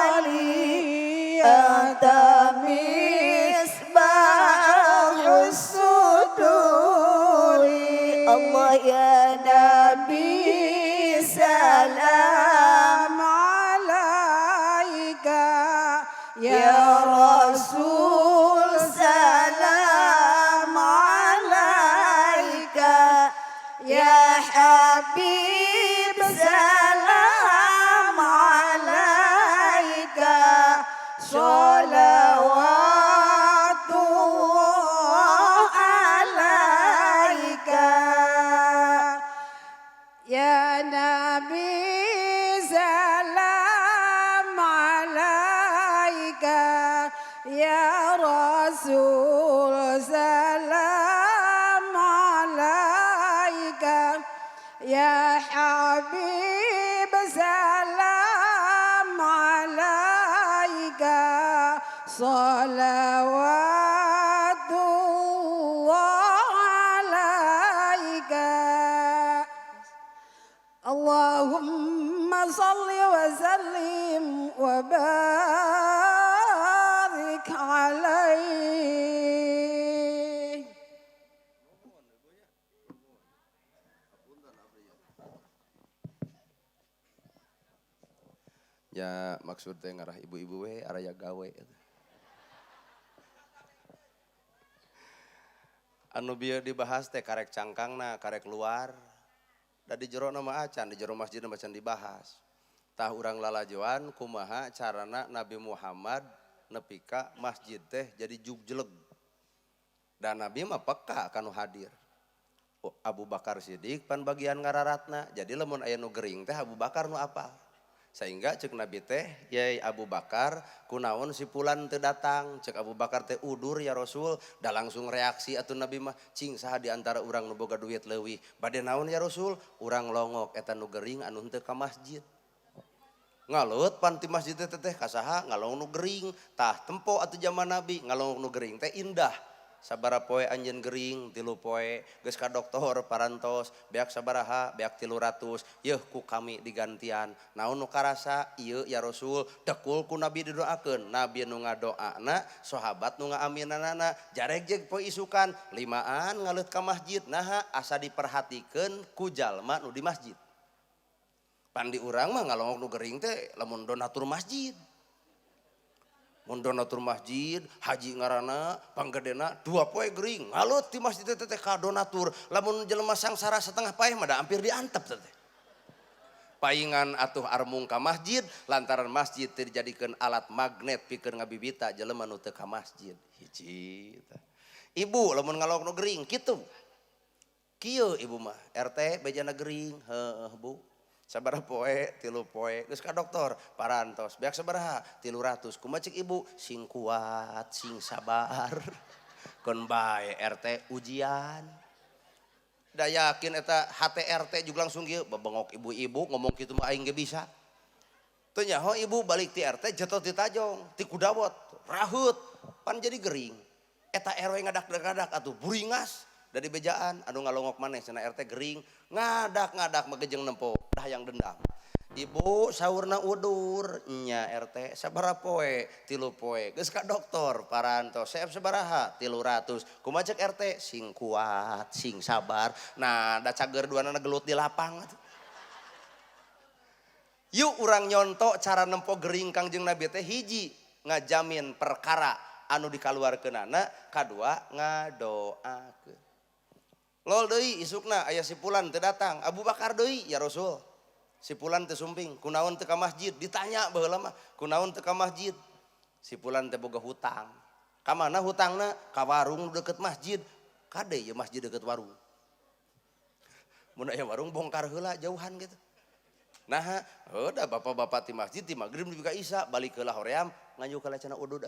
وغالي أنت مصباح الصدور. الله يا نبي سلام عليك يا رسول سلام عليك يا حبيب سلام عليك صلوات الله عليك يا نبي سلام عليك يا رسول سلام عليك يا حبيب سلام عليك صلوات الله عليك. اللهم صل وسلم وبارك عليه. Ya maksud teh ngarah ibu-ibu we araya gawe. Anu bieu dibahas teh karek cangkangna, karek luar. Da di jero nama acan, di jero masjid macan dibahas. Tah urang lalajoan kumaha carana Nabi Muhammad nepi ka masjid teh jadi jugjeleg. Dan Nabi mah peka kanu hadir. Abu Bakar Siddiq pan bagian ngararatna. Jadi lamun aya nu gering teh Abu Bakar nu apa? Sehingga cek Nabi teh yai Abu Bakar kunaon si pulan teu datang, cek Abu Bakar teh udur ya Rasul, da langsung reaksi atuh Nabi mah cing saha di antara urang nu boga duit leuwih bade naon ya Rasul, urang longok eta nu gering anu henteu ka masjid. Ngalut pan ti masjid teh kasaha ngalong nu gering, tah tempo atuh zaman Nabi ngalong nu gering teh indah. Sabara poe anjeun gering 3 poe geus ka doktor parantos beak sabaraha beak 300 yeuh ku kami digantian naon nu karasa ieu ya Rasul dekul ku Nabi didoakeun Nabi nu ngadoana sahabat nu ngaaminanana jareg jeg poe isukan 5an ngaleut ka masjid naha asa diperhatikeun ku jalma nu di masjid pan di urang mah ngalongok nu gering teh lamun donatur masjid. Mun donatur masjid, haji ngarana, panggedena 2 poe gering. Ngalut di masjid teh ka donatur. Lamun jelema sangsara setengah paeh mah da hampir diantep teh. Paingan atuh armung ka masjid lantaran masjid teh dijadikeun alat magnet pikeun ngabibita jelema nu teu ka masjid. Hiji tah. Ibu lamun ngalok nu gering kitu. Kieu ibu mah RT bejana gering, heuh Bu. Sabaraha poe 3 poe geus ka dokter parantos beak sabaraha 300 kumaha cek ibu sing kuat sing sabar kon bae RT ujian da yakin eta HTRT juga langsung kieu babengok ibu-ibu ngomong kitu mah aing ge bisa teu nyaho ibu balik ti RT jatuh ti tajong ti kudawot rahut pan jadi gering eta RW ngadak-ngadak atuh buringas dari bejaan anu ngalongok maneh cenah RT gering ngadak-ngadak magejeng nempo dah yang dendam ibu saurna udur nya RT sabaraha poe 3 poe geus ka dokter parantos seep sabaraha 300 kumaha cek RT sing kuat sing sabar nah da cager duanana gelut di lapang yuk urang nyonto cara nempo gering Kangjeng Nabi teh hiji ngajamin perkara anu dikaluarkeunana kadua ngadoakeun. Lol deui isukna aya si pulan teu datang Abu Bakar deui ya Rasul si pulan teu sumping kunaon teu ka masjid ditanya baheula mah kunaon teu ka masjid si pulan teh boga hutang ka mana hutangna ka warung deket masjid kade ya masjid deket warung mun aya warung bongkar heula jauhan gitu nah da bapak-bapak ti masjid ti magrib nepi ka isya balik heula hoream nganyuk ka lecana udud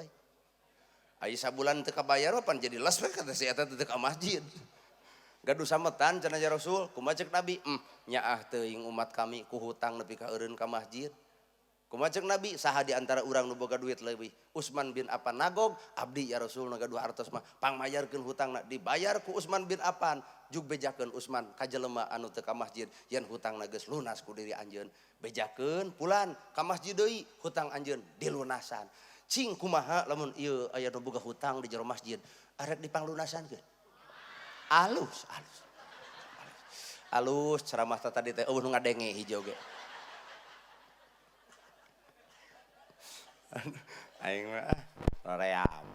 ai sabulan teu kabayar pan jadi les we kata si eta teu ka masjid. Gaduh sametan cenah ya Rasul kumaha cek Nabi nyaah teuing umat kami ku hutang nepi ka eureun ka masjid kumaha cek Nabi saha di antara urang nu boga duit leuwih Utsman bin Affan nagog abdi ya Rasul nu gaduh artos mah pangmayarkeun hutangna dibayar ku Utsman bin Affan jug bejakeun Utsman ka jelema anu teu ka masjid yen hutangna geus lunas ku diri anjeun bejakeun pulan ka masjid deui hutang anjeun dilunasan cing kumaha lamun ieu aya nu boga hutang di jero masjid arek dipanglunasankeun alus ceramah tadi teh nu ngadenge hijau ge aing mah roream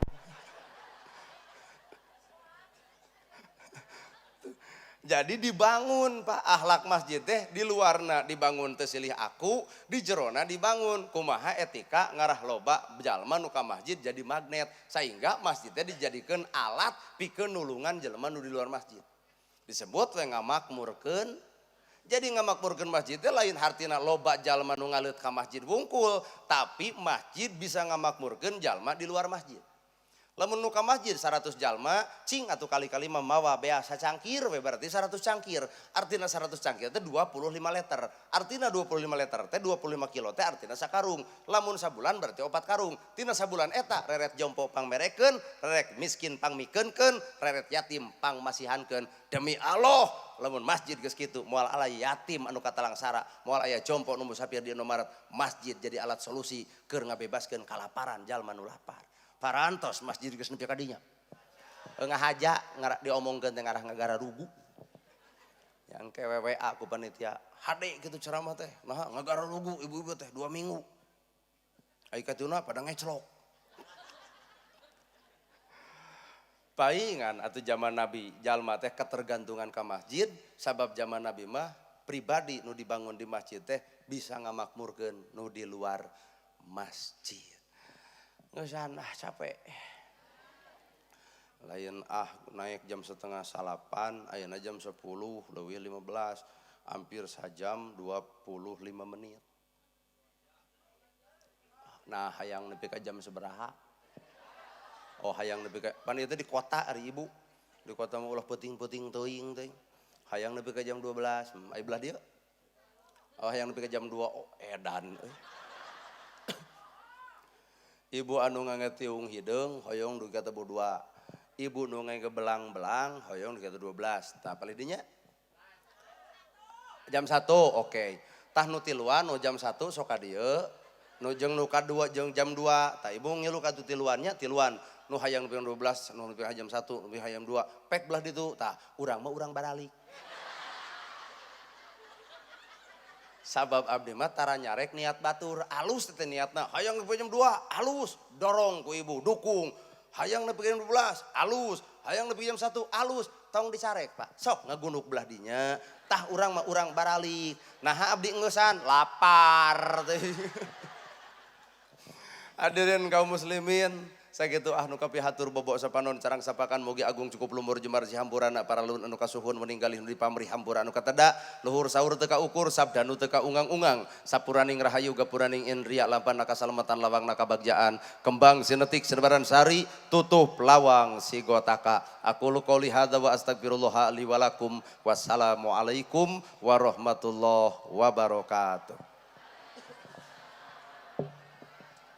jadi dibangun Pak akhlak masjid teh di luarna dibangun teu silih aku di jerona dibangun kumaha etika ngarah loba jalma nu ka masjid jadi magnet sehingga masjid teh dijadikeun alat pikeun nulungan jalma nu di luar masjid disebut we ngamakmurkeun jadi ngamakmurkeun masjid teh lain hartina loba jalma nu ngaleut ka masjid wungkul tapi masjid bisa ngamakmurkeun jalma di luar masjid. Lamun nu ka masjid 100 jalma cing atuh kali-kali mamawa bea sacangkir we berarti 100 cangkir artina 100 cangkir teh 25 liter artina 25 liter teh 25 kilo teh artina sakarung lamun sabulan berarti 4 karung tina sabulan eta reret jompo pangmerekeun reret miskin pangmikeunkeun reret yatim pangmasihankeun demi Allah lamun masjid geus kitu moal aya yatim anu katalangsara moal aya jompo nu musafir di Indomaret masjid jadi alat solusi keur ngabebaskeun kalaparan jalma nu lapar. Parantos masjid geus nepi ka dinya. Ngahaja diomongkeun teh ngarah ngagara rugu. Yang ke WWA ku panitia, hade kitu ceramah teh. Nah, ngagara rugu ibu-ibu teh 2 minggu. Ai katuna pada ngeclok. Paingan atuh zaman Nabi jalma teh ketergantungan ka masjid sabab zaman Nabi mah pribadi nu dibangun di masjid teh bisa ngamakmurkeun nu di luar masjid. Geus capek. Lain naik jam setengah 8, ayeuna jam 10 leuwih 15, hampir sajam 25 menit. Nah, hayang nepi ka jam sabaraha? Oh, hayang nepi ka pan ieu di kota ari Ibu. Di kota mah ulah peuting-peuting teuing teh. Hayang nepi ka jam 12, ai belah dieu. Oh, hayang nepi ka jam 2, oh edan euy. Ibu anu ngangetiung hideung hoyong dugi ka 2. Ibu nu ngebelang-belang hoyong dugi ka 12. Tah palih dinya jam 1, oke. Tah nu tiluan nu jam 1 sok ka dieu. Nu jeung nu kadua jeung jam 2, tah ibu ngilu ka tiluannya tiluan. Nu hayang nepi 12, nu nepi jam 1, nepi hayang 2, pek belah ditu. Tah urang mah urang baralik. Sabab abdi mah tara nyarek niat batur, alus teh niatna. Hayang nepi jam 2, alus, dorong ku ibu, dukung. Hayang nepi jam 12, alus. Hayang nepi jam 1, alus. Tong dicarek, Pak. Sok ngagunuk belah dinya. Tah urang mah urang baralik. Nah abdi ngeusan lapar teh. Hadirin kaum muslimin, sakitu nu kapihatur bobok sapanon carang sapakan mugi agung cukup lumur jembar sihamburana para lun anu kasuhun meninggal nu dipamri hampura anu kateda luhur saur teu kaukur sabda nu teu kaungang-ungang sapuraning rahayu gapuraning indria lampan kasalamatan lawang kabagjaan kembang sinetik sinebaran sari tutup lawang sigotaka aqulu qouli hadza wa astagfirullah li wa lakum wassalamu alaikum warahmatullahi wabarakatuh.